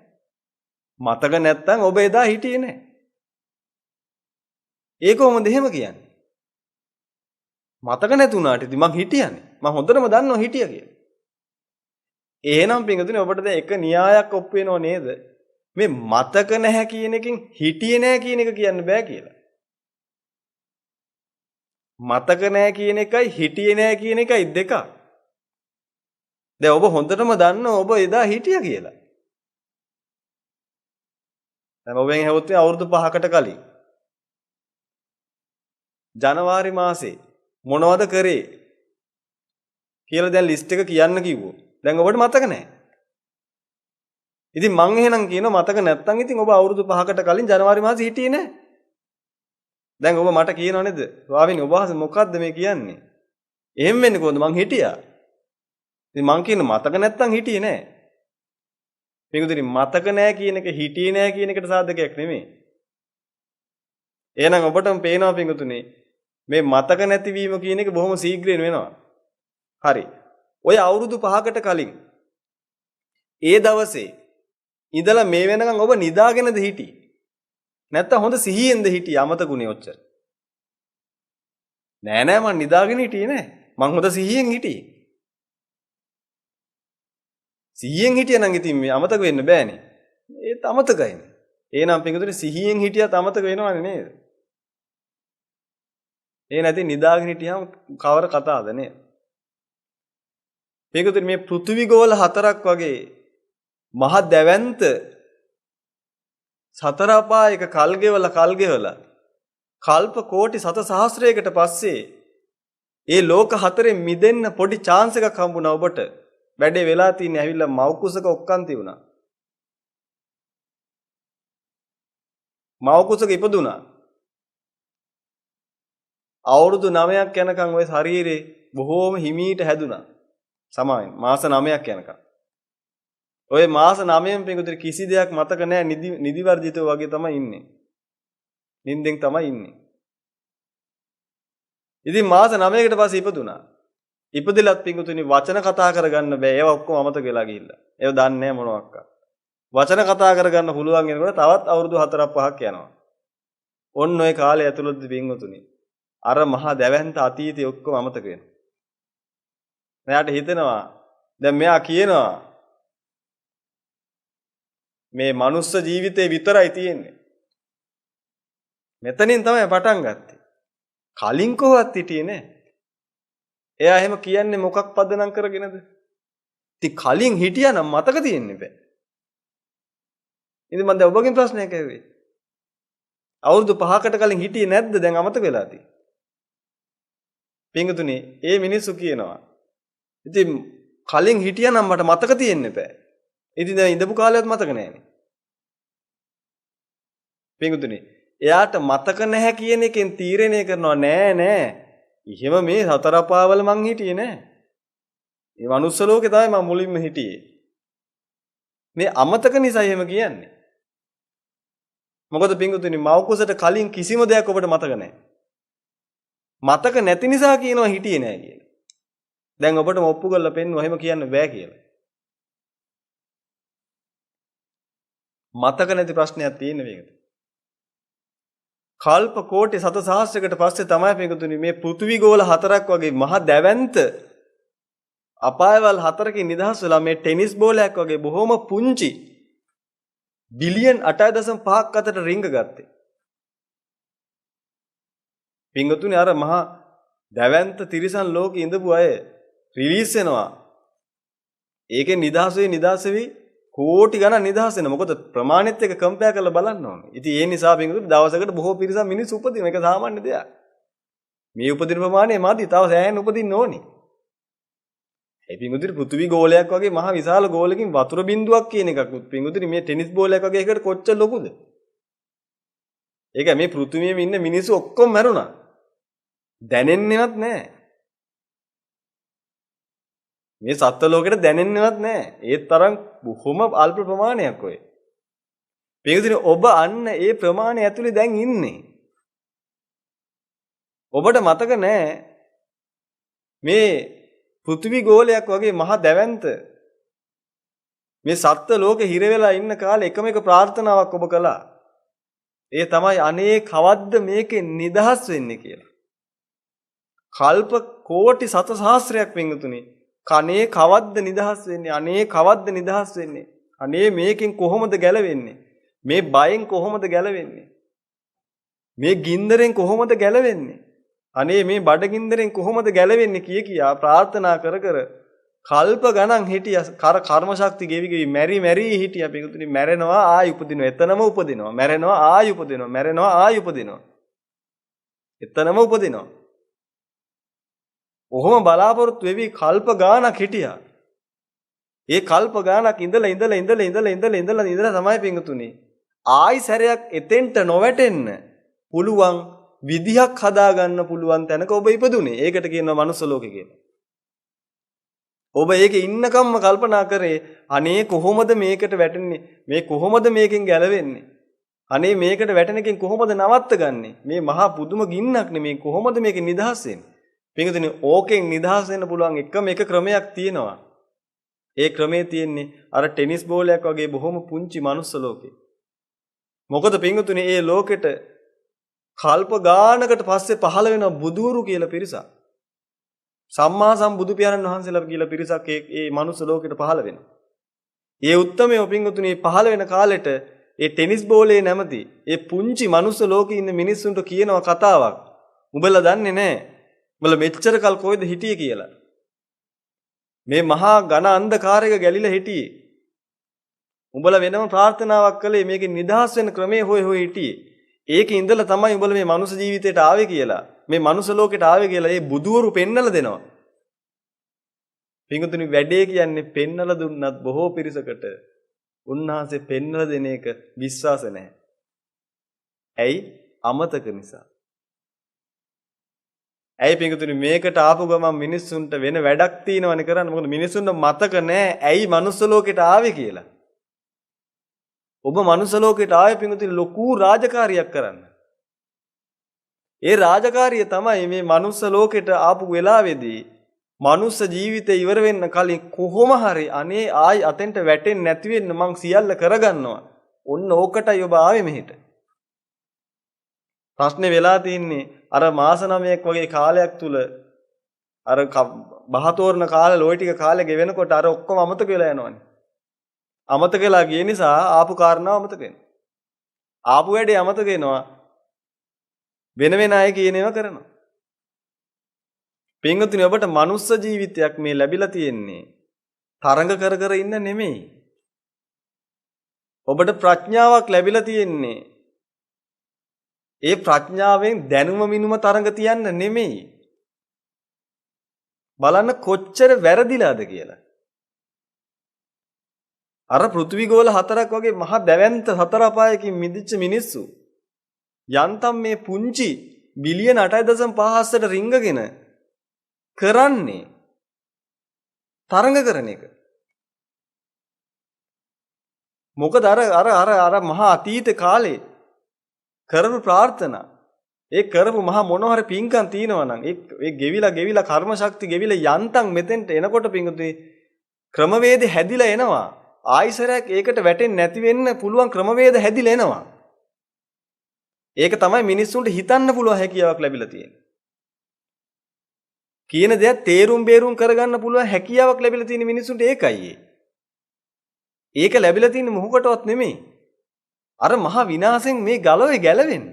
මතක නැත්තම් ඔබ එදා හිටියේ නෑ. ඒ කොහොමද එහෙම කියන්නේ? මතක නැතුණාට ඉතින් මං හිටියානේ. මං හොඳටම දන්නවා හිටියා කියලා. එහෙනම් පින්වතුනි ඔබට දැන් එක න්‍යායක් ඔප්පු වෙනව නේද? මේ මතක නැහැ කියන එකෙන් හිටියේ නැහැ කියන එක කියන්න බෑ කියලා. මතක නැහැ කියන එකයි හිටියේ නැහැ කියන එකයි දෙකක්. දැන් ඔබ හොඳටම දන්නවා ඔබ එදා හිටියා කියලා. දැන් ඔබෙන් ඇහුවොත් අවුරුදු 5කට කලින් ජනවාරි මාසේ මොනවද කරේ කියලා දැන් ලිස්ට් එක කියන්න කිව්වෝ. දැන් ඔබට මතක නැහැ. ඉතින් මං එහෙනම් කියනවා මතක නැත්තම් ඉතින් ඔබ අවුරුදු 5කට කලින් ජනවාරි මාසේ හිටියේ නැහැ. දැන් ඔබ මට කියනව නේද? ස්වාමීනි ඔබ වහන්සේ මොකද්ද මේ කියන්නේ? එහෙම වෙන්නේ කොහොමද? මං හිටියා. ඉතින් මං කියන මතක නැත්තම් හිටියේ නැහැ. පිටුදිරි මතක නැහැ කියන එක හිටියේ නැහැ කියන එකට සාධකයක් නෙමෙයි. එහෙනම් ඔබටම පේනවා පිටුතුනේ මේ මතක නැතිවීම කියන එක බොහොම ශීඝ්‍රයෙන් වෙනවා. හරි. ඔය අවුරුදු 5කට කලින් ඒ දවසේ ඉඳලා මේ වෙනකන් ඔබ නිදාගෙනද හිටියේ? නැත්තම් හොඳ සිහියෙන්ද හිටියේ අමතකුනේ ඔච්චර? නෑ මං නිදාගෙන හිටියේ නෑ. මං හොඳ සිහියෙන් හිටියේ. සිහියෙන් හිටියනම් ඉතින් මේ අමතක වෙන්න බෑනේ. ඒත් අමතකයිනේ. එහෙනම් පිටුතුනේ සිහියෙන් හිටියත් අමතක වෙනවනේ නේද? ඒ නැති නිදාගෙන හිටියම කවර කතාවද නේද? පිටුතුනේ මේ පෘථිවි ගෝල හතරක් වගේ මහ දැවැන්ත සතර අපායක කල්ගෙවල කල්ප කෝටි සත සහස්‍රයකට පස්සේ ඒ ලෝක හතරෙන් මිදෙන්න පොඩි chance එකක් හම්බුණා ඔබට. වැඩේ වෙලා තියෙන්නේ ඇවිල්ලා මව් කුසක ඔක්කාන්ති වුණා. මව් කුසක ඉපදුණා. අවුරුදු 9ක් යනකම් ওই ශරීරේ බොහෝම හිමීට හැදුනා. සමාවෙන් මාස 9ක් යනකම්. ඔය මාස 9න් පිටුතර කිසි දෙයක් මතක නැහැ නිදි වර්ජිතව වගේ තමයි ඉන්නේ. නිින්දෙන් තමයි ඉන්නේ. ඉතින් මාස 9කට පස්සේ ඉපදුනා. ඉපදිලත් පිටුතුනි වචන කතා කරගන්න බෑ. ඒවා ඔක්කොම අමතක වෙලා ගිහිල්ලා. ඒව දන්නේ නැහැ මොනවක්. වචන කතා කරගන්න පුළුවන් වෙනකොට තවත් අවුරුදු 4-5ක් යනවා. ඔන්න ඔය කාලය ඇතුළතදී පිටුතුනි අර මහා දැවැන්ත අතීතය ඔක්කොම අමතක වෙනවා. මෙයාට හිතෙනවා දැන් මෙයා කියනවා මේ මනුස්ස ජීවිතේ විතරයි තියෙන්නේ. මෙතනින් තමයි පටන් ගත්තේ. කලින් කොහොවත් හිටියේ නෑ. එයා එහෙම කියන්නේ මොකක් පදනම් කරගෙනද? ඉතින් කලින් හිටියා නම් මතක තියෙන්නේ බෑ. ඉතින් මම දැන් ඔබගෙන් ප්‍රශ්නයක් ඇහුවේ. අවුරුදු 5කට කලින් හිටියේ නැද්ද දැන් අමතක වෙලා තියෙන්නේ? පින්තුනේ ඒ මිනිස්සු කියනවා. ඉතින් කලින් හිටියා නම් මට මතක තියෙන්නේ බෑ. ඉතින් දැන් ඉඳපු කාලෙවත් මතක නෑනේ. පින්තුනේ එයාට මතක නැහැ කියන එකෙන් තීරණය කරනවා නෑ. එහෙම මේ සතර පාවල මං හිටියේ නෑ. මේ මනුස්ස ලෝකේ තමයි මම මුලින්ම හිටියේ. මේ අමතක නිසා එහෙම කියන්නේ. මොකද පින්තුනේ මව් කුසට කලින් කිසිම දෙයක් ඔබට මතක නෑ. මතක නැති නිසා කියනවා හිටියේ නෑ කියලා. දැන් ඔබට ඔප්පු කරලා පෙන්නුවා එහෙම කියන්න බෑ කියලා. මතක නැති ප්‍රශ්නයක් තියෙන මේකට. කල්ප කෝටි සත සහස්‍රයකට පස්සේ තමයි පිටුතුනි මේ පෘථිවි ගෝල හතරක් වගේ මහ දැවැන්ත අපායවල හතරකින් නිදහස් වෙලා මේ ටෙනිස් බෝලයක් වගේ බොහොම පුංචි බිලියන් 8.5ක් අතර රිංග ගත්තේ. පිටුතුනි අර මහ දැවැන්ත තිරිසන් ලෝකේ ඉඳපු අය රිලීස් වෙනවා. ඒකේ නිදහස් වෙයි කෝටි ගණන් නිදහස් වෙනවා. මොකද ප්‍රමාණෙත් එක කම්පෙයාර් කරලා බලන්න ඕනේ. ඉතින් ඒ නිසා පිටුතුනි දවසකට බොහෝ පිරිසක් මිනිස්සු උපදින එක සාමාන්‍ය දෙයක්. මේ උපදින ප්‍රමාණය මදි. තව සෑහෙන උපදින්න ඕනේ. ඒ පිටුතුනි පෘථිවි ගෝලයක් වගේ මහ විශාල ගෝලකින් වතුර බින්දුවක් කියන එකක් පිටුතුනි මේ ටෙනිස් බෝලයක් වගේ එකකට කොච්චර ලොකුද? ඒක මේ පෘථිවියේ ඉන්න මිනිස්සු ඔක්කොම මැරුණා. දැනෙන්නේවත් නැහැ. මේ සත්ත්ව ලෝකෙට දැනෙන්නේවත් නැහැ. ඒ තරම් බොහොම අල්ප ප්‍රමාණයක් ඔය. පිටුතුනි ඔබ අන්න ඒ ප්‍රමාණය ඇතුලේ දැන් ඉන්නේ. ඔබට මතක නැහැ මේ පෘථිවි ගෝලයක් වගේ මහා දැවැන්ත මේ සත්ත්ව ලෝකේ හිර වෙලා ඉන්න කාලේ එකම එක ප්‍රාර්ථනාවක් ඔබ කළා. ඒ තමයි අනේ කවද්ද මේකෙන් නිදහස් වෙන්නේ කියලා. කල්ප කෝටි සත සහස්‍රයක් වෙන්තුනේ. කනේ කවද්ද නිදහස් වෙන්නේ? අනේ කවද්ද නිදහස් වෙන්නේ? අනේ මේකෙන් කොහොමද ගැලවෙන්නේ? මේ බයෙන් කොහොමද ගැලවෙන්නේ? මේ ගින්දරෙන් කොහොමද ගැලවෙන්නේ? අනේ මේ බඩගින්දරෙන් කොහොමද ගැලවෙන්නේ කියා ප්‍රාර්ථනා කර කර කල්ප ගණන් හිටියා. කර්ම ශක්තිය ගෙවි ගෙවි මැරි හිටියා. පිටුතුනි මැරෙනවා ආයි උපදිනවා. එතනම උපදිනවා. මැරෙනවා ආයි උපදිනවා. මැරෙනවා ආයි උපදිනවා. එතනම උපදිනවා. ඔහොම බලාපොරොත්තු වෙවි කල්ප ගාණක් හිටියා. ඒ කල්ප ගාණක් ඉඳලා තමයි පිටුතුනි ආයි සැරයක් එතෙන්ට නොවැටෙන්න පුළුවන් විදිහක් හදාගන්න පුළුවන් තැනක ඔබ ඉපදුනේ. ඒකට කියනවා මනුස්ස ලෝකේ කියලා. ඔබ ඒකේ ඉන්නකම්ම කල්පනා කරේ අනේ කොහොමද මේකට වැටෙන්නේ? මේ කොහොමද මේකෙන් ගැලවෙන්නේ? අනේ මේකට වැටෙන එකෙන් කොහොමද නවත්තගන්නේ? මේ මහා පුදුම ගින්නක් නෙමේ කොහොමද මේකෙන් නිදහස් වෙන්නේ? පින්වතුනි ඕකෙන් නිදහස් වෙන්න පුළුවන් එකම එක ක්‍රමයක් තියෙනවා. ඒ ක්‍රමේ තියෙන්නේ අර ටෙනිස් බෝලයක් වගේ බොහොම පුංචි මනුස්ස ලෝකේ. මොකද පින්වතුනි ඒ ලෝකෙට කල්ප ගානකට පස්සේ පහළ වෙන බුදුරු කියලා පිරිසක්. සම්මා සම්බුදු පියාණන් වහන්සේලා කියලා පිරිසක් ඒ මනුස්ස ලෝකෙට පහළ වෙනවා. ඒ උත්තමයෝ පින්වතුනි පහළ වෙන කාලෙට ඒ ටෙනිස් බෝලේ නැමැති ඒ පුංචි මනුස්ස ලෝකේ ඉන්න මිනිස්සුන්ට කියනවා කතාවක්. උඹලා දන්නේ නැහැ. උඹලා මෙච්චර කල් කොයිද හිටියේ කියලා. මේ මහා ඝන අන්ධකාරයක ගැලිලා හිටියේ. උඹලා වෙනම ප්‍රාර්ථනාවක් කළේ මේකෙන් නිදහස් වෙන ක්‍රමයේ හොය හිටියේ. ඒකේ ඉඳලා තමයි උඹලා මේ මනුස්ස ජීවිතයට ආවේ කියලා. මේ මනුස්ස ලෝකෙට ආවේ කියලා ඒ බුදුවරු පෙන්නලා දෙනවා. පින්වතුනි වැඩේ කියන්නේ පෙන්නලා දුන්නත් බොහෝ පිරිසකට උන්වහන්සේ පෙන්නලා දෙන එක විශ්වාස නැහැ. ඇයි? අමතක නිසා. ඇයි පින්වතුනි මේකට ආපු ගමන් මිනිස්සුන්ට වෙන වැඩක් තියෙනවනේ කරන්න. මොකද මිනිස්සුන්ට මතක නැහැ ඇයි මනුස්ස ලෝකෙට ආවේ කියලා. ඔබ මනුස්ස ලෝකෙට ආවේ පින්වතුනි ලොකු රාජකාරියක් කරන්න. ඒ රාජකාරිය තමයි මේ මනුස්ස ලෝකෙට ආපු වෙලාවේදී මනුස්ස ජීවිතේ ඉවර වෙන්න කලින් කොහොම හරි අනේ ආයි අතෙන්ට වැටෙන්නේ නැති වෙන්න මං සියල්ල කරගන්නවා. ඔන්න ඕකටයි ඔබ ආවේ මෙහෙට. ප්‍රශ්නේ වෙලා තින්නේ අර මාස 9ක් වගේ කාලයක් තුල අර බහතෝරන කාලේ ලෝයි ටික කාලේ ගෙවෙනකොට අර ඔක්කොම අමතක වෙලා යනවනේ. අමතක වෙලා ගිය නිසා ආපු කාරණාව අමතක වෙනවා. ආපු වැඩේ අමතක වෙනවා. වෙන වෙන අය කියන ඒවා කරනවා. පින්වතුනි ඔබට මනුස්ස ජීවිතයක් මේ ලැබිලා තියෙන්නේ තරඟ කර කර ඉන්න නෙමෙයි. ඔබට ප්‍රඥාවක් ලැබිලා තියෙන්නේ ඒ ප්‍රඥාවෙන් දැනුම මිනුම තරඟ තියන්න නෙමෙයි. බලන්න කොච්චර වැරදිලාද කියලා. අර පෘථිවි ගෝල 4ක් වගේ මහා දැවැන්ත 4 අපායකින් මිදිච්ච මිනිස්සු යන්තම් මේ පුංචි බිලියන 8.5ට රිංගගෙන කරන්නේ තරඟ කරන එක. මොකද අර මහා අතීත කාලේ කරපු ප්‍රාර්ථනා ඒ කරපු මහා මොන හරි පිංකම් තියෙනවා නම් ඒ ගෙවිලා කර්ම ශක්තිය ගෙවිලා යන්තම් මෙතෙන්ට එනකොට පිංගුතුනි ක්‍රමවේද හැදිලා එනවා. ආයිසරයක් ඒකට වැටෙන්නේ නැති වෙන්න පුළුවන් ක්‍රමවේද හැදිලා එනවා. ඒක තමයි මිනිස්සුන්ට හිතන්න පුළුවන් හැකියාවක් ලැබිලා තියෙන්නේ. කියන දේ තේරුම් බේරුම් කරගන්න පුළුවන් හැකියාවක් ලැබිලා තියෙන මිනිස්සුන්ට ඒකයි. ඒක ලැබිලා තියෙන්නේ මොහොකටවත් නෙමෙයි. අර මහා විනාශෙන් මේ ගලවේ ගැලවෙන්න.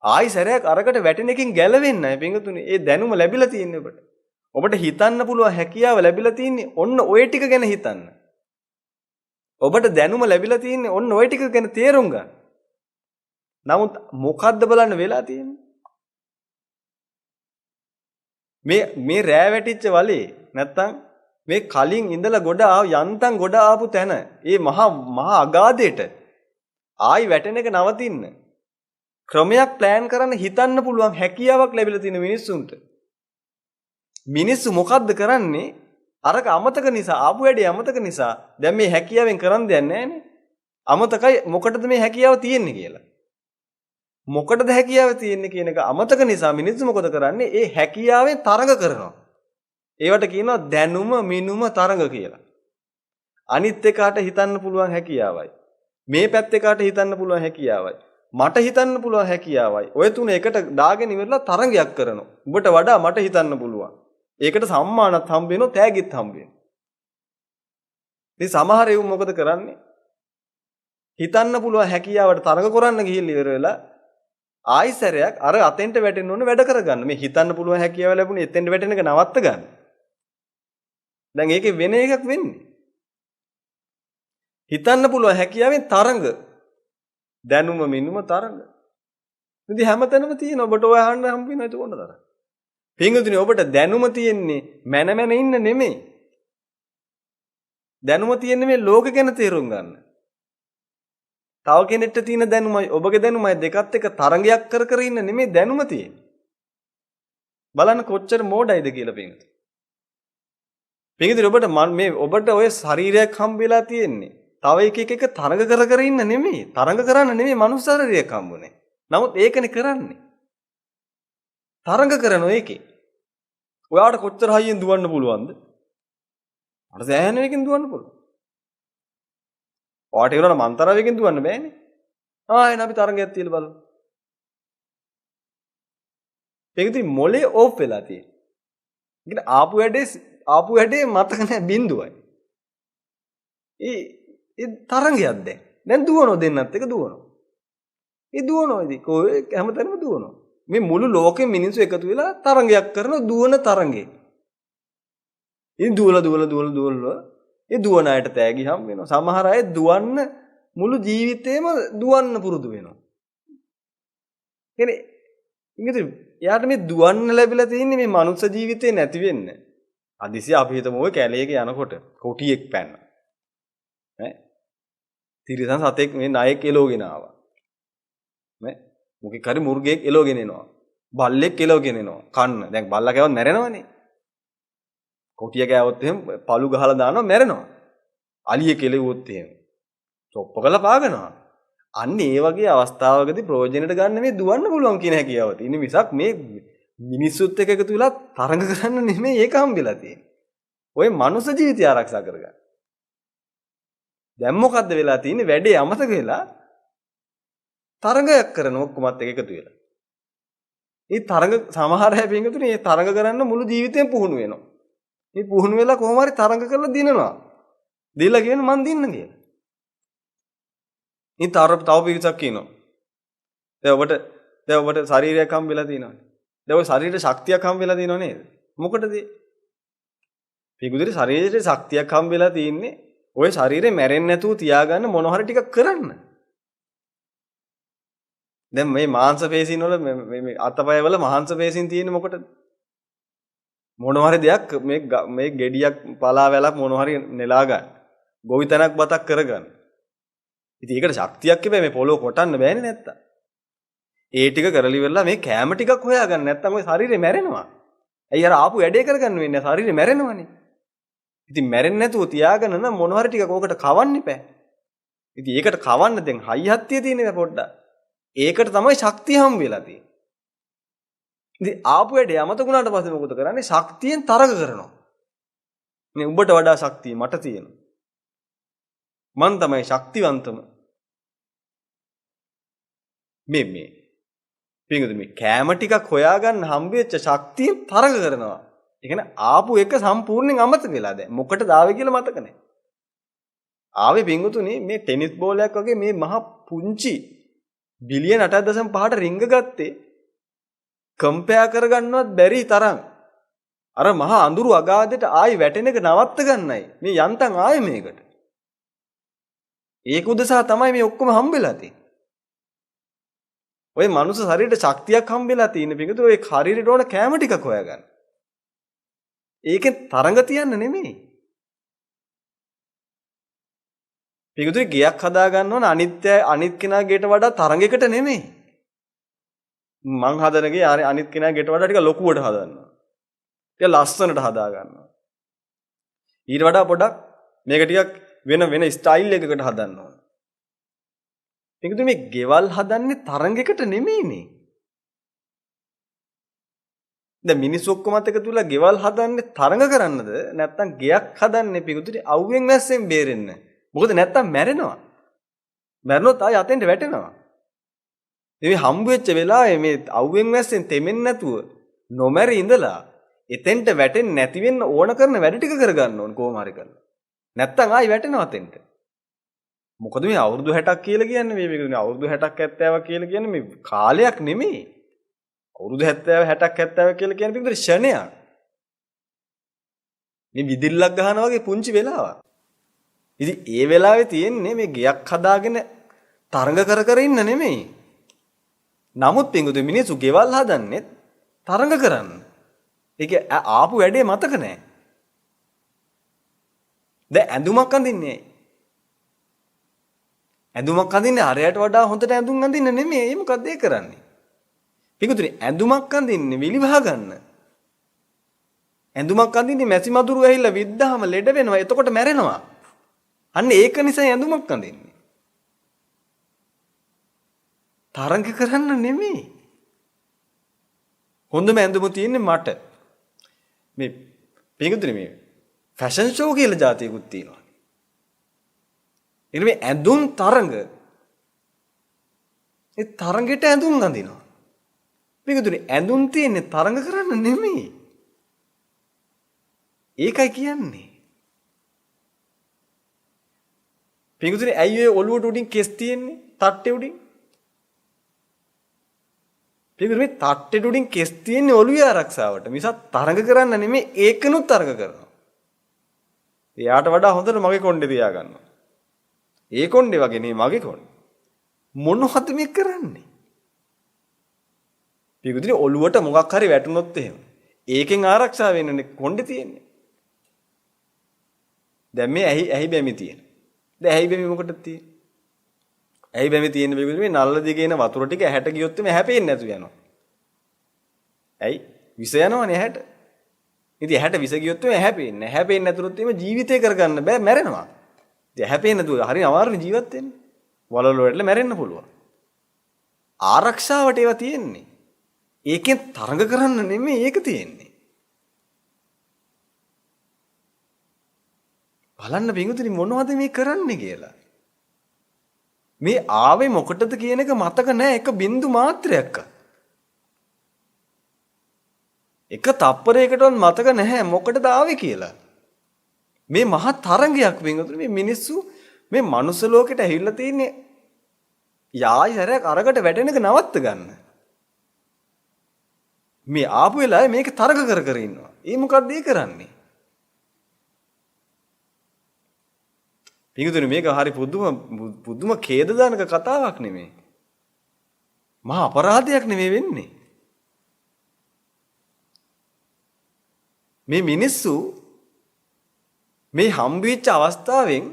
ආයිසරයක් අරකට වැටෙන එකකින් ගැලවෙන්න. පින්වතුනි ඒ දැනුම ලැබිලා තියෙන්නේ ඔබට. ඔබට හිතන්න පුළුවන් හැකියාව ලැබිලා තියෙන්නේ ඔන්න ඔය ටික ගැන හිතන්න. ඔබට දැනුම ලැබිලා තියෙන්නේ ඔන්න ඔය ටික ගැන තේරුම් ගන්න. නමුත් මොකද්ද බලන්න වෙලා තියෙන්නේ? මේ රෑ වැටිච්ච වලේ නැත්තම් මේ කලින් ඉඳලා යන්තම් ගොඩ ආපු තැන ඒ මහා අගාධයට ආයි වැටෙන එක නවතින්න ක්‍රමයක් ප්ලෑන් කරන්න හිතන්න පුළුවන් හැකියාවක් ලැබිලා තියෙන මිනිස්සුන්ට. මිනිස්සු මොකද්ද කරන්නේ? අරක අමතක නිසා ආපු වැඩේ අමතක නිසා දැන් මේ හැකියාවෙන් කරන් දෙයක් නැහැනේ. අමතකයි මොකටද මේ හැකියාව තියෙන්නේ කියලා. මොකටද හැකියාව තියෙන්නේ කියන එක අමතක නිසා මිනිස්සු මොකද කරන්නේ? ඒ හැකියාවෙන් තරඟ කරනවා. ඒවට කියනවා දැනුම මිනුම තරඟ කියලා. අනිත් එකාට හිතන්න පුළුවන් හැකියාවයි. මේ පැත්තේ කාට හිතන්න පුළුවන් හැකියාවයි. මට හිතන්න පුළුවන් හැකියාවයි. ඔය තුන එකට දාගෙන ඉවරලා තරඟයක් කරනවා. උඹට වඩා මට හිතන්න පුළුවන්. ඒකට සම්මානත් හම්බ වෙනවා, තෑගිත් හම්බ වෙනවා. ඉතින් සමහර ඒවා මොකද කරන්නේ? හිතන්න පුළුවන් හැකියාවට තරඟ කරන්න ගිහිල්ලා ඉවර වෙලා ආයිසරයක් අර අතෙන්ට වැටෙන්න ඕන වැඩ කරගන්න. මේ හිතන්න පුළුවන් හැකියාව ලැබුණේ එතෙන්ට වැටෙන එක නවත්ත ගන්න. දැන් ඒකේ වෙන එකක් වෙන්නේ. හිතන්න පුළුවන් හැකියාවෙන් තරඟ. දැනුම මිනුම තරඟ. ඉතින් හැමතැනම තියෙන ඔබට ඔය අහන්න හම්බ වෙනවා ඒක ඕන තරම්. පින්වතුනි ඔබට දැනුම තියෙන්නේ මැන මැන ඉන්න නෙමෙයි. දැනුම තියෙන්නේ මේ ලෝක ගැන තේරුම් ගන්න. තව කෙනෙක්ට තියෙන දැනුමයි ඔබගේ දැනුමයි දෙකත් එක තරඟයක් කර කර ඉන්න නෙමෙයි දැනුම තියෙන්නේ. බලන්න කොච්චර මෝඩයිද කියලා පින්වතුනි. පින්වතුනි ඔබට ඔය ශරීරයක් හම්බෙලා තියෙන්නේ. තව එක තරඟ කර කර ඉන්න නෙමෙයි. තරඟ කරන්න නෙමෙයි මනුස්ස ශරීරයක් හම්බුනේ. නමුත් ඒකනේ කරන්නේ. තරඟ කරනවා ඒකේ. ඔයාට කොච්චර හයියෙන් දුවන්න පුළුවන්ද? අර සෑහෙන එකකින් දුවන්න පුළුවන්. ඔයාට ඒ වුණාට මන්තර වේගෙන් දුවන්න බෑනේ. එන අපි තරඟයක් තියලා බලමු. ඒක ඉතින් මොලේ ඕෆ් වෙලා තියෙන්නේ. ඉතින් ආපු වැඩේ මතක නැහැ බින්දුවයි. ඒ තරඟයක් දැන් දුවනවා දෙන්නත් එක දුවනවා. ඒ දුවනවා ඉතින් කොහේ හැමතැනම දුවනවා. මේ මුළු ලෝකෙ මිනිස්සු එකතු වෙලා තරඟයක් කරන දුවන තරඟේ. ඉතින් දුවලා ඒ දුවන අයට තෑගි හම් වෙනවා. සමහර අය දුවන්න මුළු ජීවිතේම දුවන්න පුරුදු වෙනවා. කියන්නේ ඉතින් යාට මේ දුවන්න ලැබිලා තියෙන්නේ මේ මනුස්ස ජීවිතේ නැති වෙන්න. අදිසිය අපි හිතමු ඔය කැලේක යනකොට කොටියෙක් පැන්න. තිරිසන් සතෙක් මේ ණයෙක් එලෝගෙන ආවා. මොකෙක් හරි මුර්ගෙක් එලෝගෙන එනවා. බල්ලෙක් එලෝගෙන එනවා. කන්න. දැන් බල්ලා කෑවොත් මැරෙනවනේ. කොටිය කෑවොත් එහෙම පළු ගහලා දානවා මැරෙනවා. අලිය කෙලෙව්වොත් එහෙම චොප්ප කරලා පාගනවා. අන්න ඒ වගේ අවස්ථාවකදී ප්‍රයෝජනෙට ගන්න මේ දුවන්න පුළුවන් කියන හැකියාව තියෙන මිසක් මේ මිනිස්සුත් එක්ක එකතු වෙලා තරඟ කරන්න නෙමෙයි ඒක හම්බෙලා තියෙන්නේ. ඔය මනුස්ස ජීවිතය ආරක්ෂා කරගන්න. දැන් මොකද්ද වෙලා තියෙන්නේ? වැඩේ අමතක වෙලා තරඟයක් කරන ඔක්කොමත් එකතු වෙලා. මේ තරඟ සමහර හැපින්ගතුනේ මේ තරඟ කරන්න මුළු ජීවිතේම පුහුණු වෙනවා. මේ පුහුණු වෙලා කොහොම හරි තරඟ කරලා දිනනවා. දීලා කියන මන් දින්න කියලා. ඉතින් තව පිරිසක් කියනවා. දැන් ඔබට ශරීරයක් හම්බෙලා තියෙනවා. දැන් ඔය ශරීර ශක්තියක් හම්බෙලා තියෙනව නේද? මොකටද? පිටුදේ ශරීරයේ ශක්තියක් හම්බෙලා තියෙන්නේ ඔය ශරීරේ මැරෙන්නේ නැතුව තියාගන්න මොන හරි ටිකක් කරන්න. දැන් මේ මාංශ පේශීන් වල මේ අතපය වල මාංශ පේශීන් තියෙන්නේ මොකටද? මොන හරි දෙයක් මේ ගෙඩියක් පලා වැලක් මොන හරි නෙලා ගන්න. ගොවිතැනක් බතක් කරගන්න. ඉතින් ඒකට ශක්තියක් ඉබේ මේ පොළොව කොටන්න බෑනේ නැත්තම්. ඒ ටික කරලි වෙලා මේ කැම ටිකක් හොයාගන්න නැත්තම් ඔය ශරීරේ මැරෙනවා. ඇයි අර ආපු වැඩේ කරගන්න වෙන්නේ ශරීරේ මැරෙනවනේ. ඉතින් මැරෙන්නේ නැතුව තියාගන්න නම් මොන හරි ටිකක් ඕකට කවන්න ඉපෑ. ඉතින් ඒකට කවන්න දැන් හයි හත්තිය තියෙනවා පොඩ්ඩක්. ඒකට තමයි ශක්තිය හම් වෙලා තියෙන්නේ. ඉතින් ආපු වැඩේ අමතක වුණාට පස්සේ මොකද කරන්නේ? ශක්තියෙන් තරග කරනවා. මේ උඹට වඩා ශක්තිය මට තියෙනවා. මං තමයි ශක්තිවන්තම. මේ පින්වතුනි මේ කැම ටිකක් හොයාගන්න හම්බෙච්ච ශක්තියෙන් තරග කරනවා. ඒ කියන්නේ ආපු එක සම්පූර්ණයෙන් අමතක වෙලා දැන් මොකටද ආවේ කියලා මතක නැහැ. ආවේ පින්වතුනි මේ ටෙනිස් බෝලයක් වගේ මේ මහ පුංචි බිලියන 8.5ට රිංග ගත්තේ කම්පෙයා කරගන්නවත් බැරි තරම් අර මහා අඳුරු අගාධයට ආයි වැටෙන එක නවත්ත ගන්නයි මේ යන්තම් ආයේ මේකට. ඒක උදෙසා තමයි මේ ඔක්කොම හම්බෙලා තියෙන්නේ. ඔය මනුස්ස ශරීරයට ශක්තියක් හම්බෙලා තියෙන පිටුද ඔය ශරීරයට ඕන කැම ටිකක් හොයාගන්න. ඒකෙන් තරඟ තියන්න නෙමෙයි. පිටුද ගියක් හදා ගන්න ඕන අනිත් කෙනා ගෙට වඩා තරඟයකට නෙමෙයි. මං හදන ගේ අනිත් කෙනා ගෙට වඩා ටික ලොකුවට හදන්නවා. ටික ලස්සනට හදා ගන්නවා. ඊට වඩා පොඩක් මේක ටිකක් වෙන ස්ටයිල් එකකට හදන්න ඕන. පිටුතුනි මේ ගෙවල් හදන්නේ තරංගයකට නෙමෙයිනේ. දැන් මිනිස්සු ඔක්කොම එකතු වෙලා ගෙවල් හදන්නේ තරංග කරන්නද නැත්නම් ගෙයක් හදන්නේ පිටුතුනි අවුවෙන් වැස්සෙන් බේරෙන්න. මොකද නැත්නම් මැරෙනවා. මැරුණොත් ආය අතෙන්ට වැටෙනවා. මේ හම්බ වෙච්ච වෙලාවේ මේ අවුවෙන් වැස්සෙන් තෙමෙන්නේ නැතුව නොමැරි ඉඳලා එතෙන්ට වැටෙන්නේ නැති වෙන්න ඕන කරන වැඩ ටික කරගන්න ඕන කොහොම හරි කරලා. නැත්තම් ආයි වැටෙනවා අතෙන්ට. මොකද මේ අවුරුදු 60ක් කියලා කියන්නේ මේ අවුරුදු 60ක් 70ක් කියලා කියන්නේ මේ කාලයක් නෙමෙයි. අවුරුදු 70 60ක් 70 කියලා කියන්නේ පිටුදේ ෂණයක්. මේ විදිල්ලක් ගහනවා වගේ පුංචි වෙලාවක්. ඉතින් ඒ වෙලාවේ තියෙන්නේ මේ ගයක් හදාගෙන තරඟ කර කර ඉන්න නෙමෙයි. නමුත් පිටුදේ මිනිස්සු ගෙවල් හදන්නේ තරඟ කරන්න. ඒක ආපු වැඩේ මතක නැහැ. දැන් ඇඳුමක් අඳින්නේ ඇයි? ඇඳුමක් අඳින්නේ අරයට වඩා හොඳට ඇඳුම් අඳින්න නෙමෙයි. ඒ මොකද්ද ඒ කරන්නේ? පිටුතුනි ඇඳුමක් අඳින්නේ විලි වහ ගන්න. ඇඳුමක් අඳින්නේ මැසි මදුරු ඇහිලා විද්දාම ලෙඩ වෙනවා. එතකොට මැරෙනවා. අන්න ඒක නිසා ඇඳුමක් අඳින්නේ. තරඟ කරන්න නෙමෙයි. හොඳම ඇඳුම තියෙන්නේ මට. මේ පිටුතුනි මේ ෆැෂන් ෂෝ කියලා જાතියකුත් තියෙනවා. මේ ඇඳුම් තරඟ. ඒ තරඟෙට ඇඳුම් අඳිනවා. පිටුතුනි ඇඳුම් තියෙන්නේ තරඟ කරන්න නෙමෙයි. ඒකයි කියන්නේ. පිටුතුනි ඇයි ඔය ඔළුවට උඩින් කෙස් තියෙන්නේ? තට්ටේ උඩින්. පිටුතුනි මේ තට්ටේ උඩින් කෙස් තියෙන්නේ ඔළුවේ ආරක්ෂාවට. මිසක් තරඟ කරන්න නෙමෙයි ඒකනුත් තරඟ කරනවා. එයාට වඩා හොඳට මගේ කොණ්ඩේ තියා ගන්නවා. ඒ කොණ්ඩේ වගේ නේ මගේ කොණ්ඩේ. මොනවද මේ කරන්නේ? පිටුතුනි ඔළුවට මොකක් හරි වැටුනොත් එහෙම. ඒකෙන් ආරක්ෂා වෙන්නනේ කොණ්ඩේ තියෙන්නේ. දැන් මේ ඇහි බැමි තියෙන. දැන් ඇහි බැමි මොකටද තියෙන්නේ? ඇහි බැමි තියෙන පිටුතුනි මේ නල්ල දිගේ එන වතුර ටික ඇහැට ගියොත් මේ හැපෙන්නේ නැතු යනවා. ඇයි? විස යනවනේ ඇහැට. ඉතින් ඇහැට විස ගියොත් මේ හැපෙන්නේ. හැපෙන්නේ නැතුනොත් එimhe ජීවිතේ කරගන්න බෑ මැරෙනවා. ඉතින් හැපෙන්නේ නැතුව හරිය අමාරුනේ ජීවත් වෙන්න. වලල වලට මැරෙන්න පුළුවන්. ආරක්ෂාවට ඒවා තියෙන්නේ. ඒකෙන් තරඟ කරන්න නෙමෙයි ඒක තියෙන්නේ. බලන්න පිටුතුනි මොනවද මේ කරන්නේ කියලා. මේ ආවේ මොකටද කියන එක මතක නැහැ එක බින්දු මාත්‍රයක්. එක තප්පරයකටවත් මතක නැහැ මොකටද ආවේ කියලා. මේ මහා තරංගයක් පිටුතුනි මේ මිනිස්සු මේ මනුස්ස ලෝකෙට ඇවිල්ලා තින්නේ යායි සැරයක් අරකට වැටෙන එක නවත්ත ගන්න. මේ ආපු වෙලාවේ මේක තරග කර කර ඉන්නවා. ඒ මොකද්ද ඒ කරන්නේ? පිටුතුනි මේක හරි පුදුම ඛේදදානක කතාවක් නෙමෙයි. මහා අපරාධයක් නෙමෙයි වෙන්නේ. මේ මිනිස්සු මේ හම්බෙච්ච අවස්ථාවෙන්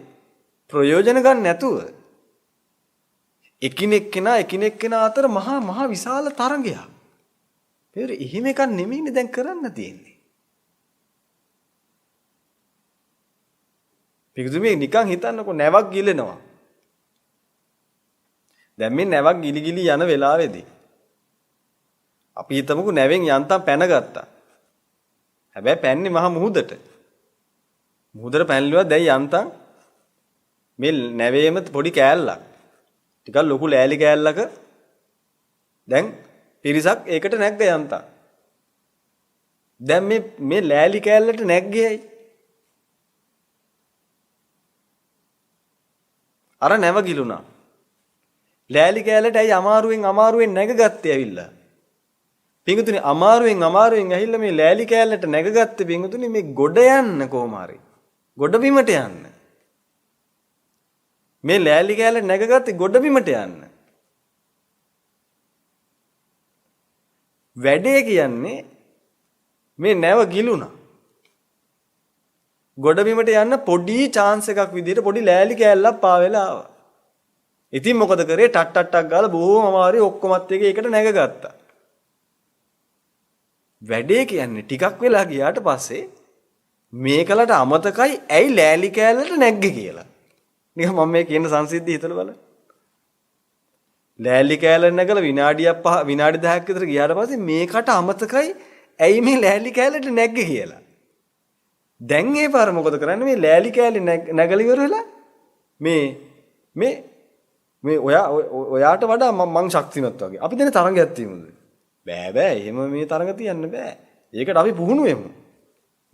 ප්‍රයෝජන ගන්න නැතුව එකිනෙක අතර මහා විශාල තරංගයක්. පෙර එහෙම එකක් නෙමෙයිනේ දැන් කරන්න තියෙන්නේ. පිටුතුමේ නිකන් හිතන්නකෝ නැවක් ගිලෙනවා. දැන් මේ නැවක් ගිලි යන වෙලාවේදී අපි හිතමුකෝ නැවෙන් යන්තම් පැන ගත්තා. හැබැයි පැන්නේ මහා මුහුදට. මුහුදට පැනලුවා දැන් යන්තම් මේ නැවේම පොඩි කෑල්ලක්. ටිකක් ලොකු ලෑලි කෑල්ලක දැන් පිරිසක් ඒකට නැග්ග යන්තම්. දැන් මේ ලෑලි කෑල්ලට නැග්ගේයි. අර නැව ගිලුණා. ලෑලි කෑල්ලට ඇයි අමාරුවෙන් නැගගත්තේ ඇවිල්ලා. පිටුතුනි අමාරුවෙන් ඇහිල්ලා මේ ලෑලි කෑල්ලට නැගගත්තේ පිටුතුනි මේ ගොඩ යන්න කොහොම හරි. ගොඩ බිමට යන්න. මේ ලෑලි කෑල්ලට නැගගත්තේ ගොඩ බිමට යන්න. වැඩේ කියන්නේ මේ නැව ගිලුණා. ගොඩ බිමට යන්න පොඩි chance එකක් විදිහට පොඩි ලෑලි කෑල්ලක් පාවෙලා ආවා. ඉතින් මොකද කරේ? ටක් ගාලා බොහොම අමාරුයි ඔක්කොමත් එක එකට නැගගත්තා. වැඩේ කියන්නේ ටිකක් වෙලා ගියාට පස්සේ මේකලට අමතකයි ඇයි ලෑලි කෑල්ලට නැග්ගේ කියලා. නිකන් මම මේ කියන සංසිද්ධිය හිතලා බලන්න. ලෑලි කෑල්ල නැගලා විනාඩි 10ක් විතර ගියාට පස්සේ මේකට අමතකයි ඇයි මේ ලෑලි කෑල්ලට නැග්ගේ කියලා. දැන් ඒ පාර මොකද කරන්නේ මේ ලෑලි කෑල්ල නැගලා ඉවර වෙලා මේ ඔයාට වඩා මං ශක්තිමත් වගේ. අපි දෙන තරංගයක් තියමුද? බෑ එහෙම මේ තරංග තියන්න බෑ. ඒකට අපි පුහුණු වෙමු.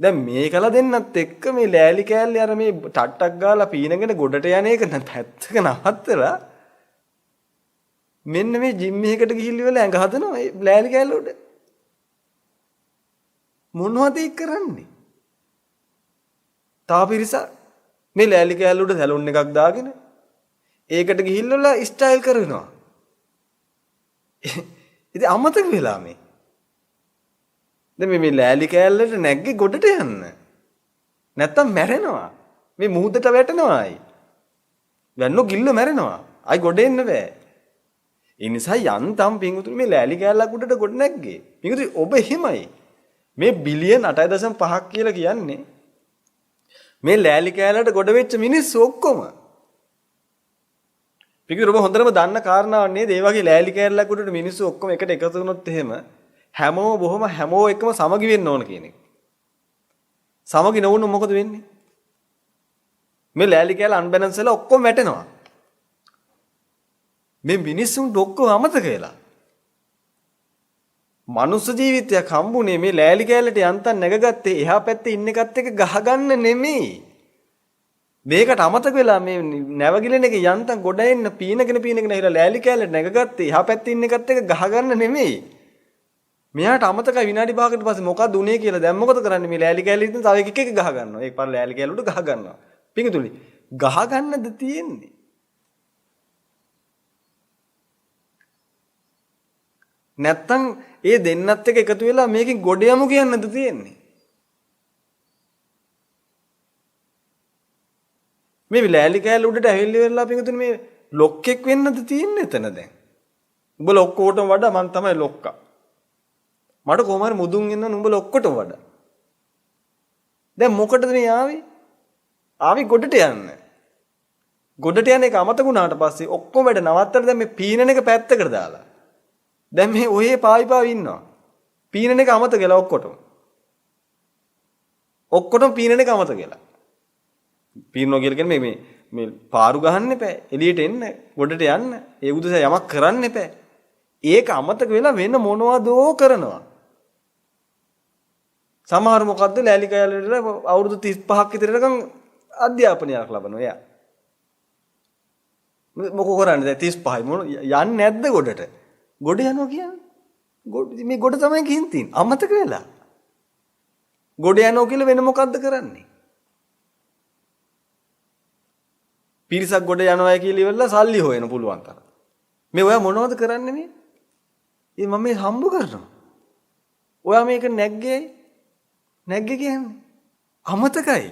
දැන් මේකලා දෙන්නත් එක්ක මේ ලෑලි කෑල්ලේ අර මේ ටට්ටක් ගාලා පීනගෙන ගොඩට යන එක පැත්තක නවත්තලා මෙන්න මේ ජිම් එකකට ගිහිල්ලා වෙලා ඇඟ හදනවා මේ ලෑලි කෑල්ල උඩ. මොනවද ඒ කරන්නේ? තාපිරිස මේ ලෑලි කෑල්ල උඩ සැලුන් එකක් දාගෙන ඒකට ගිහිල්ලා ස්ටයිල් කරනවා. ඉතින් අමතක වෙලා මේ. දැන් මේ ලෑලි කෑල්ලට නැග්ගේ ගොඩට යන්න. නැත්තම් මැරෙනවා. මේ මුහුදට වැටෙනවායි. වැන්නෝ ගිල්ල මැරෙනවා. ආයි ගොඩ එන්න බෑ. ඒ නිසා යන්තම් පිංගුතුනි මේ ලෑලි කෑල්ලක් උඩට ගොඩ නැග්ගේ. පිංගුතුනි ඔබ එහෙමයි. මේ බිලියන් 8.5ක් කියලා කියන්නේ මේ ලෑලි කෑල්ලට ගොඩ වෙච්ච මිනිස්සු ඔක්කොම. පිංගුතුනි ඔබ හොඳටම දන්න කාරණාවක් නේද? ඒ වගේ ලෑලි කෑල්ලක් උඩට මිනිස්සු ඔක්කොම එකට එකතු වුණොත් එහෙම හැමෝ එක්කම සමගි වෙන්න ඕන කියන එක. සමගි නොවුනොත් මොකද වෙන්නේ? මේ ලෑලි කෑල්ල අන්බැලන්ස් වෙලා ඔක්කොම වැටෙනවා. මේ මිනිස්සුන්ට ඔක්කොම අමතක වෙලා. මනුස්ස ජීවිතයක් හම්බුනේ මේ ලෑලි කෑල්ලට යන්තම් නැගගත්තේ එහා පැත්තේ ඉන්න එකත් එක්ක ගහගන්න නෙමෙයි. මේකට අමතක වෙලා මේ නැවගිලෙන එක යන්තම් ගොඩ එන්න පීනගෙන හිර ලෑලි කෑල්ලට නැගගත්තේ එහා පැත්තේ ඉන්න එකත් එක්ක ගහගන්න නෙමෙයි. මෙයාට අමතකයි විනාඩි 5කට පස්සේ මොකක්ද උනේ කියලා. දැන් මොකද කරන්නේ? මේ ලෑලි කෑල්ල ඉතින් තව එක ගහ ගන්නවා. ඒක පාර ලෑලි කෑල්ල උඩ ගහ ගන්නවා. පිංගුතුනි ගහ ගන්නද තියෙන්නේ? නැත්තම් ඒ දෙන්නත් එක්ක එකතු වෙලා මේකෙන් ගොඩ යමු කියන්නද තියෙන්නේ? මේ ලෑලි කෑල්ල උඩට ඇවිල්ලා වෙලා පිංගුතුනි මේ ලොක්කෙක් වෙන්නද තියෙන්නේ එතන දැන්? උඹලා ඔක්කොටම වඩා මං තමයි ලොක්කා. මට කොහොම හරි මුදුන් ඉන්න උඹලා ඔක්කොටම වඩා. දැන් මොකටද මේ ආවේ? ආවේ ගොඩට යන්න. ගොඩට යන එක අමතක වුණාට පස්සේ ඔක්කොම වැඩ නවත්තලා දැන් මේ පීනන එක පැත්තකට දාලා. දැන් මේ ඔහේ පාවි ඉන්නවා. පීනන එක අමතක වෙලා ඔක්කොටම. ඔක්කොටම පීනන එක අමතක වෙලා. පීනනවා කියලා කියන්නේ මේ පාරු ගහන්න එපා. එළියට එන්න, ගොඩට යන්න. ඒ උදෙසා යමක් කරන්න එපා. ඒක අමතක වෙලා වෙන මොනවදෝ කරනවා. සමහර මොකද්ද ලෑලි කෑල්ලට අවුරුදු 35ක් විතරකම් අධ්‍යාපනයක් ලබනවා එයා. මොකෝ කරන්නේ දැන් 35යි මොන යන්නේ නැද්ද ගොඩට? ගොඩ යනවා කියන්නේ. මේ ගොඩ තමයි ගිහින් තින්නේ. අමතක වෙලා. ගොඩ යනවා කියලා වෙන මොකද්ද කරන්නේ? පිරිසක් ගොඩ යනවා කියලා ඉවරලා සල්ලි හොයන පුළුවන් තරම්. මේ ඔයා මොනවද කරන්නේ මේ? මම මේ හම්බ කරනවා. ඔයා මේක නැග්ගේ කියන්නේ අමතකයි.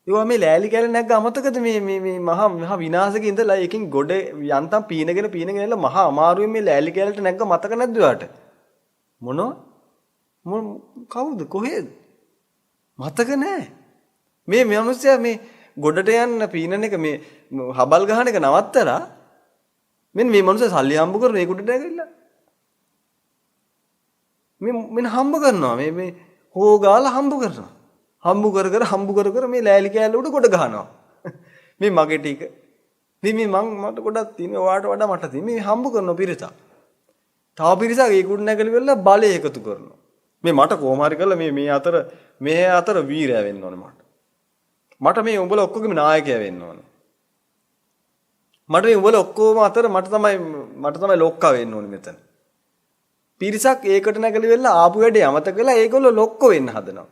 ඒවා මේ ලෑලි කැල නැග්ග අමතකද මේ මහා විනාශක ඉඳලා එකකින් ගොඩ යන්තම් පීනගෙන එලා මහා අමාරුවෙන් මේ ලෑලි කැලට නැග්ග මතක නැද්ද ඔයාට? කවුද කොහෙද? මතක නැහැ. මේ මිනිස්සයා මේ ගොඩට යන්න පීනන එක මේ හබල් ගහන එක නවත්තලා මෙන්න මේ මිනිස්සයා සල්ලි හම්බ කරන ඒ ගොඩට ඇවිල්ලා මෙන්න හම්බ කරනවා මේ හොගාලා හම්බ කරනවා. හම්බ කර මේ ලෑලි කෑල්ල උඩ ගොඩ ගහනවා. මේ මගේ ටික. මේ මට ගොඩක් තියෙනවා. ඔයාට වඩා මට තියෙනවා. මේ හම්බ කරන පිරිසක්. තව පිරිසක් ඒ කුඩ නැගලි වෙලා බලය එකතු කරනවා. මේ මට කොහොම හරි කරලා මේ අතර වීරය වෙන්න ඕනේ මට. මට මේ උඹලා ඔක්කොගේම නායකයා වෙන්න ඕනේ. මට මේ උඹලා ඔක්කොම අතර මට තමයි ලොක්කා වෙන්න ඕනේ මෙතන. පිරිසක් ඒකට නැගලි වෙලා ආපු වැඩේ අමතක වෙලා ඒගොල්ලෝ ලොක්කෝ වෙන්න හදනවා.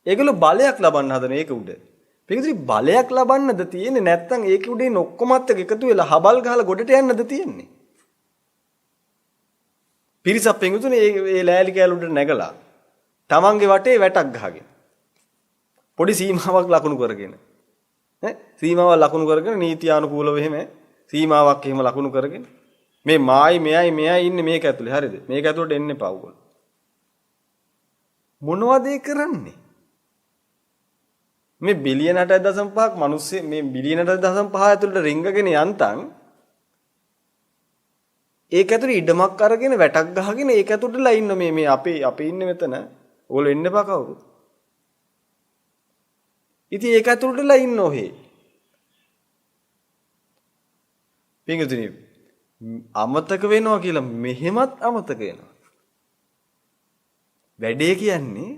ඒගොල්ලෝ බලයක් ලබන්න හදන ඒක උඩ. පිටින් බලයක් ලබන්නද තියෙන්නේ නැත්නම් ඒක උඩින් ඔක්කොමත් එකතු වෙලා හබල් ගහලා ගොඩට යන්නද තියෙන්නේ? පිරිසක් පිටුනේ ඒ ලෑලි කෑල්ල උඩ නැගලා තමන්ගේ වටේ වැටක් ගහගෙන පොඩි සීමාවක් ලකුණු කරගෙන සීමාවක් ලකුණු කරගෙන නීතියානුකූලව එහෙම සීමාවක් එහෙම ලකුණු කරගෙන මේ මායි මෙයයි ඉන්නේ මේක ඇතුලේ හරිද? මේක ඇතුලට එන්න එපා උගල. මොනවද ඒ කරන්නේ? මේ බිලියන 8.5ක් මිනිස්සු මේ බිලියන 8.5 ඇතුළට රිංගගෙන යන්තම් ඒක ඇතුලේ ඉඩමක් අරගෙන වැටක් ගහගෙන ඒක ඇතුලටලා ඉන්න මේ අපි ඉන්නේ මෙතන. ඕගොල්ලෝ එන්න එපා කවුරුත්. ඉතින් ඒක ඇතුලටලා ඉන්න ඔහේ. පින්වතුනි අමතක වෙනවා කියලා මෙහෙමත් අමතක වෙනවා. වැඩේ කියන්නේ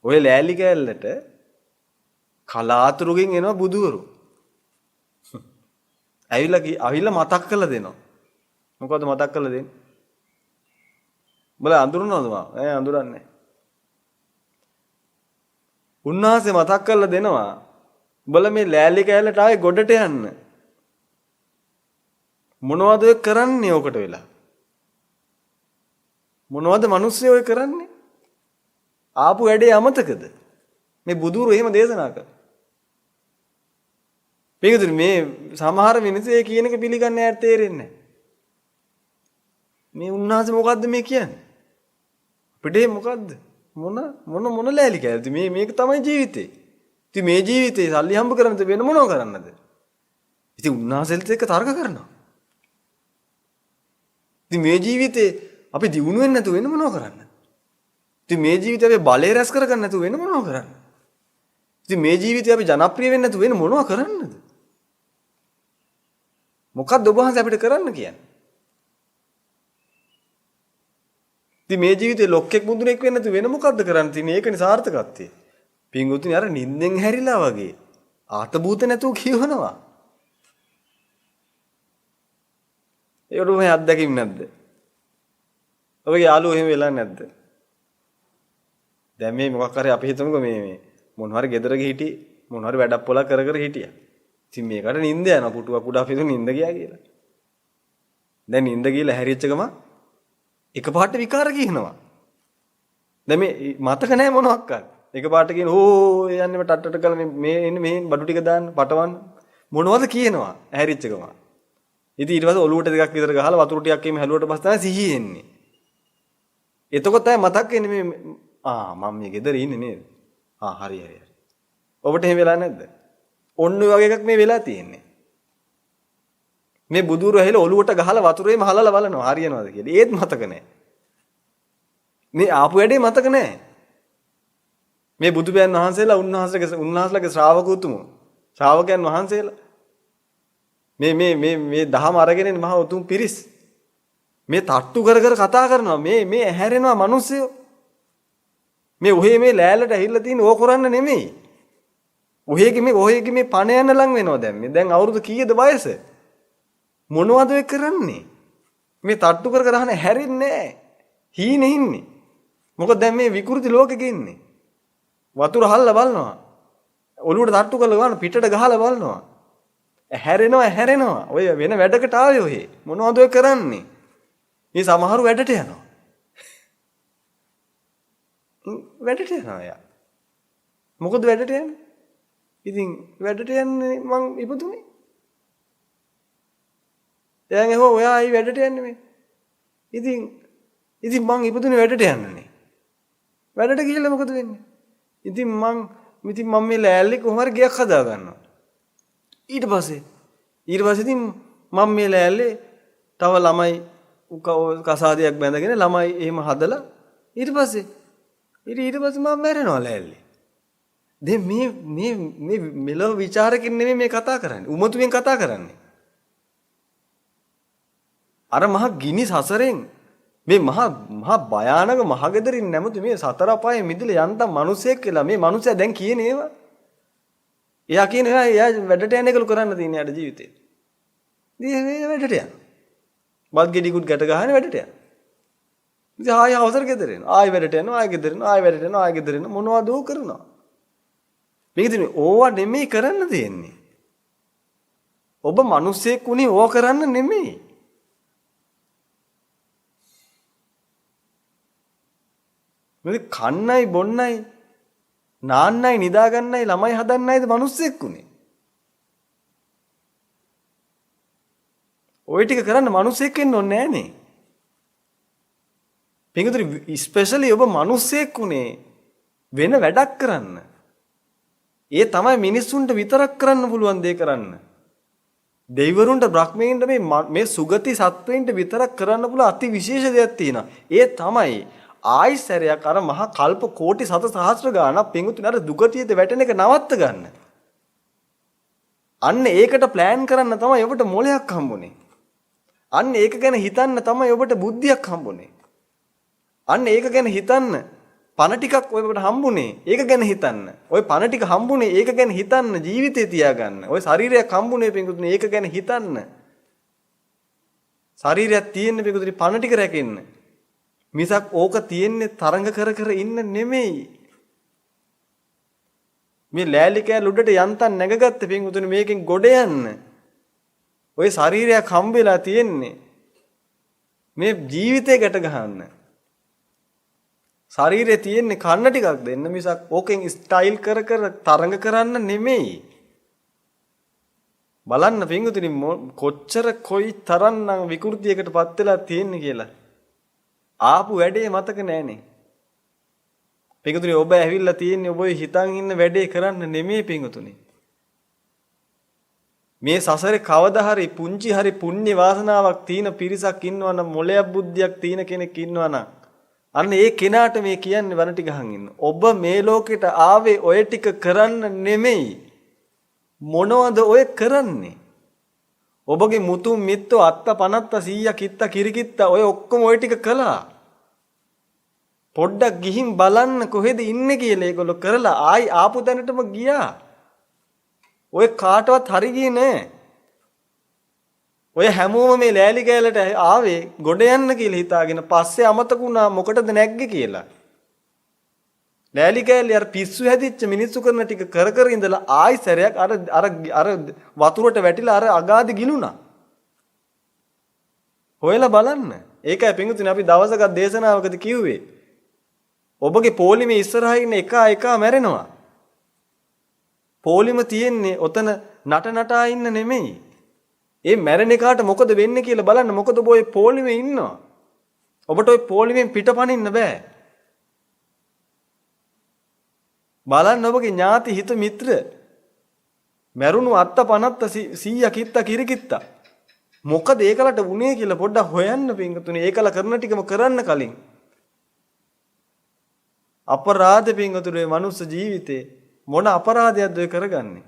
ඔය ලෑලි කෑල්ලට කලාතුරකින් එනවා බුදුවරු. ඇවිල්ලා මතක් කරලා දෙනවා. මොකද්ද මතක් කරලා දෙන්නේ? උඹලා අඳුරනවද මා? අඳුරන්නේ නැහැ. උන්වහන්සේ මතක් කරලා දෙනවා. උඹලා මේ ලෑලි කෑල්ලට ආයේ ගොඩට යන්න. මොනවද ඔය කරන්නේ ඔකට වෙලා? මොනවද මිනිස්සු ඔය කරන්නේ? ආපු වැඩේ අමතකද? මේ බුදුරු එහෙම දේශනා කළා. මේකද මේ සමහර මිනිස්සු ඒ කියන එක පිළිගන්නේ නැහැ තේරෙන්නේ නැහැ. මේ උන්වහන්සේ මොකද්ද මේ කියන්නේ? අපිට මොකද්ද? මොන ලෑලි කෑල්ලද? මේක තමයි ජීවිතේ. ඉතින් මේ ජීවිතේ සල්ලි හම්බ කරන්න වෙන මොනව කරන්නද? ඉතින් උන්වහන්සේලත් එක්ක තර්ක කරනවා. ඉතින් මේ ජීවිතේ අපි දියුණු වෙන්නේ නැතුව වෙන මොනව කරන්නද? ඉතින් මේ ජීවිතේ අපි බලය රැස් කරගන්න නැතුව වෙන මොනව කරන්නද? ඉතින් මේ ජීවිතේ අපි ජනප්‍රිය වෙන්නේ නැතුව වෙන මොනව කරන්නද? මොකක්ද ඔබ වහන්සේ අපිට කරන්න කියන්නේ? ඉතින් මේ ජීවිතේ ලොක්ෙක් මුදුනෙක් වෙන්න නැතුව වෙන මොකද්ද කරන්න තියෙන්නේ? ඒකනේ සාර්ථකත්වය. පින්වතුනි අර නිින්දෙන් හැරිලා වගේ ආතබූත නැතුව කියවනවා. ඒකට මේ අත්දැකීම් නැද්ද? ඔබගේ යාළුවෝ එහෙම වෙලා නැද්ද? දැන් මේ මොකක් හරි අපි හිතමුකෝ මේ මොන හරි ගෙදරක හිටි මොන හරි වැඩක් පොලක් කර කර හිටියා. ඉතින් මේකට නිින්ද යනවා පුටුවක් උඩ අපි හිතුව නිින්ද ගියා කියලා. දැන් නිින්ද ගිහලා හැරිච්ච ගම එකපාරට විකාර කියනවා. දැන් මේ මතක නැහැ මොනවත්. එකපාරට කියන ඕ යන්නේ ටට්ටට කරලා මේ එන්නේ මෙහෙන් බඩු ටික දාන්න පටවන්න මොනවද කියනවා හැරිච්ච ගම. ඉතින් ඊට පස්සේ ඔලුවට දෙකක් විතර ගහලා වතුර ටිකක් එimhe හැලුවට පස්සේ තමයි සිහිය එන්නේ. එතකොට තමයි මතක් වෙන්නේ මේ මම මේ ගෙදර ඉන්නේ නේද? හරි. ඔබට එහෙම වෙලා නැද්ද? ඔන්න ඔය වගේ එකක් මේ වෙලා තියෙන්නේ. මේ බුදුරු ඇහිලා ඔලුවට ගහලා වතුරේම හලලා බලනවා හරියනවද කියලා. ඒත් මතක නැහැ. මේ ආපු වැඩේ මතක නැහැ. මේ බුදුපියන් වහන්සේලා උන්වහන්සේලාගේ ශ්‍රාවකයන් වහන්සේලා මේ දහම අරගෙන ඉන්න මහා උතුම් පිරිස් මේ තට්ටු කර කර කතා කරනවා මේ ඇහැරෙනවා මිනිස්සු මේ ඔහේ මේ ලෑල්ලට ඇහිල්ලා තියෙන ඕක කරන්න නෙමෙයි ඔහේගේ මේ පණ යන ලඟ වෙනවා දැන් අවුරුදු කීයද වයස මොනවද ඔය කරන්නේ මේ තට්ටු කර කර අහන හැරෙන්නේ නැහැ හීනේ ඉන්නේ මොකද දැන් මේ විකෘති ලෝකෙක ඉන්නේ වතුර හල්ලා බලනවා ඔලුවට තට්ටු කරලා ගන්න පිටට ගහලා බලනවා හැරෙනවා ඔය වෙන වැඩකට ආවේ ඔහේ මොනවද ඔය කරන්නේ මේ සමහරු වැඩට යනවා යා මොකද වැඩට යන්නේ ඉතින් වැඩට යන්නේ මං ඉපදුනේ දැන් එහෙම ඔයා ආයි වැඩට යන්නේ මේ ඉතින් මං ඉපදුනේ වැඩට යන්නනේ වැඩට ගිහලා මොකද වෙන්නේ ඉතින් මං මේ ලෑල්ලේ කොහොම හරි ගයක් හදා ගන්නවා ඊට පස්සේ ඉතින් මම මේ ලෑල්ලේ තව ළමයි කසාදයක් බැඳගෙන ළමයි එහෙම හදලා ඊට පස්සේ මම මැරෙනවා ලෑල්ලේ. දැන් මේ මෙලොව ਵਿਚාරකින් නෙමෙයි මේ කතා කරන්නේ. උමතුෙන් කතා කරන්නේ. අර මහ ගිනි සසරෙන් මේ මහා භයානක මහගෙදරින් නැමුතු මේ සතර අපායේ මිදලා යන්තම් මිනිසෙක් කියලා මේ මිනිසයා දැන් කියන්නේ ඒවා. එයා කියනවා එයා වැඩට යන එකලු කරන්න තියෙන යාට ජීවිතේ. ඉතින් වැඩට යනවා. බත් ගෙඩිකුත් ගැට ගහන වැඩට යනවා. ඉතින් ආයෙ අවසර ගෙදර එනවා. ආයෙ වැඩට යනවා. ආයෙ ගෙදර එනවා. ආයෙ වැඩට යනවා. ආයෙ ගෙදර එනවා. මොනවද ඕක කරනවා? මේක ඉතින් ඕවා නෙමෙයි කරන්න තියෙන්නේ. ඔබ මිනිස්සෙක් උනේ ඕක කරන්න නෙමෙයි. මේ කන්නයි බොන්නයි නාන්නයි නිදාගන්නයි ළමයි හදන්නයිද මිනිස්සෙක් උනේ. ඔය ටික කරන්න මිනිස්සෙක් වෙන්න ඕනේ නෑනේ. පින්වතුනි ස්පෙෂලි ඔබ මිනිස්සෙක් උනේ වෙන වැඩක් කරන්න. ඒ තමයි මිනිස්සුන්ට විතරක් කරන්න පුළුවන් දේ කරන්න. දෙවිවරුන්ට බ්‍රහ්මීන්ට මේ සුගති සත්වයින්ට විතරක් කරන්න පුළුවන් අති විශේෂ දෙයක් තියෙනවා. ඒ තමයි ආයිසරයක් අර මහා කල්ප කෝටි සත සහස්‍ර ගාණක් පිඟුතුනේ අර දුගතියට වැටෙන එක නවත්ත ගන්න. අන්න ඒකට ප්ලෑන් කරන්න තමයි ඔබට මොලයක් හම්බුනේ. අන්න ඒක ගැන හිතන්න තමයි ඔබට බුද්ධියක් හම්බුනේ. අන්න ඒක ගැන හිතන්න පණ ටිකක් ඔබට හම්බුනේ. ඒක ගැන හිතන්න. ওই පණ ටික හම්බුනේ ඒක ගැන හිතන්න ජීවිතේ තියාගන්න. ওই ශරීරයක් හම්බුනේ පිඟුතුනේ ඒක ගැන හිතන්න. ශරීරයක් තියෙන්නේ පිඟුතුනේ පණ ටික රැකෙන්න. මිසක් ඕක තියෙන්නේ තරඟ කර කර ඉන්න නෙමෙයි. මේ ලෑලි කෑල්ල උඩට යන්තම් නැගගත්ත පිඟුතුනේ මේකෙන් ගොඩ යන්න. ওই ශරීරයක් හම්බෙලා තියෙන්නේ මේ ජීවිතේ ගැට ගහන්න. ශරීරේ තියෙන්නේ කන්න ටිකක් දෙන්න මිසක් ඕකෙන් ස්ටයිල් කර කර තරඟ කරන්න නෙමෙයි. බලන්න පිඟුතුනි කොච්චර කොයි තරම්නම් විකෘතියකටපත් වෙලා තියෙන්නේ කියලා. ආපු වැඩේ මතක නැහනේ. පිඟුතුනි ඔබ ඇවිල්ලා තියෙන්නේ ඔබ හිතන් ඉන්න වැඩේ කරන්න නෙමෙයි පිඟුතුනි. මේ සසරේ කවදා හරි පුංචි හරි පුණ්‍ය වාසනාවක් තියෙන පිරිසක් ඉන්නවා නම් මොලයක් බුද්ධියක් තියෙන කෙනෙක් ඉන්නවා නම් අන්න ඒ කෙනාට මේ කියන්නේ වන ටික අහන් ඉන්න. ඔබ මේ ලෝකෙට ආවේ ඔය ටික කරන්න නෙමෙයි. මොනවද ඔය කරන්නේ? ඔබගේ මුතුන් මිත්තෝ අත්ත පනත්ත 100 කිත්ත කිරිකිත්ත ඔය ඔක්කොම ඔය ටික කළා. පොඩ්ඩක් ගිහින් බලන්න කොහෙද ඉන්නේ කියලා ඒගොල්ලෝ කරලා ආයි ආපු තැනටම ගියා. ඔය කාටවත් හරි ගියේ නෑ. ඔය හැමෝම මේ ලෑලි කෑල්ලට ආවේ ගොඩ යන්න කියලා හිතාගෙන පස්සේ අමතකුණා මොකටද නැග්ගේ කියලා. ලෑලි කෑල්ලේ අර පිස්සු හැදිච්ච මිනිස්සු කරන ටික කර කර ඉඳලා ආයි සැරයක් අර වතුරට වැටිලා අර අගාදි ගිලුණා. හොයලා බලන්න. ඒකයි පින්විතනේ අපි දවසක දේශනාවකදී කිව්වේ. ඔබගේ පොලිමේ ඉස්සරහා ඉන්න එක මැරෙනවා. පොලිම තියෙන්නේ ඔතන නටනටා ඉන්න නෙමෙයි. ඒ මැරෙන එකාට මොකද වෙන්නේ කියලා බලන්න. මොකද ඔබ ওই පොලිමේ ඉන්නවා. ඔබට ওই පොලිමෙන් පිටපනින්න බෑ. බලන්න ඔබගේ ඥාති හිත මිත්‍ර මැරුණු අත්ත පනත්ත 100 කිත්ත කිරිකිත්ත මොකද ඒකලට වුනේ කියලා පොඩ්ඩක් හොයන්න පින්තුනේ. ඒකල කරන ටිකම කරන්න කලින් අපරාධ පින්තුනේ මනුස්ස ජීවිතේ මොන අපරාධයක්ද ඔය කරගන්නේ?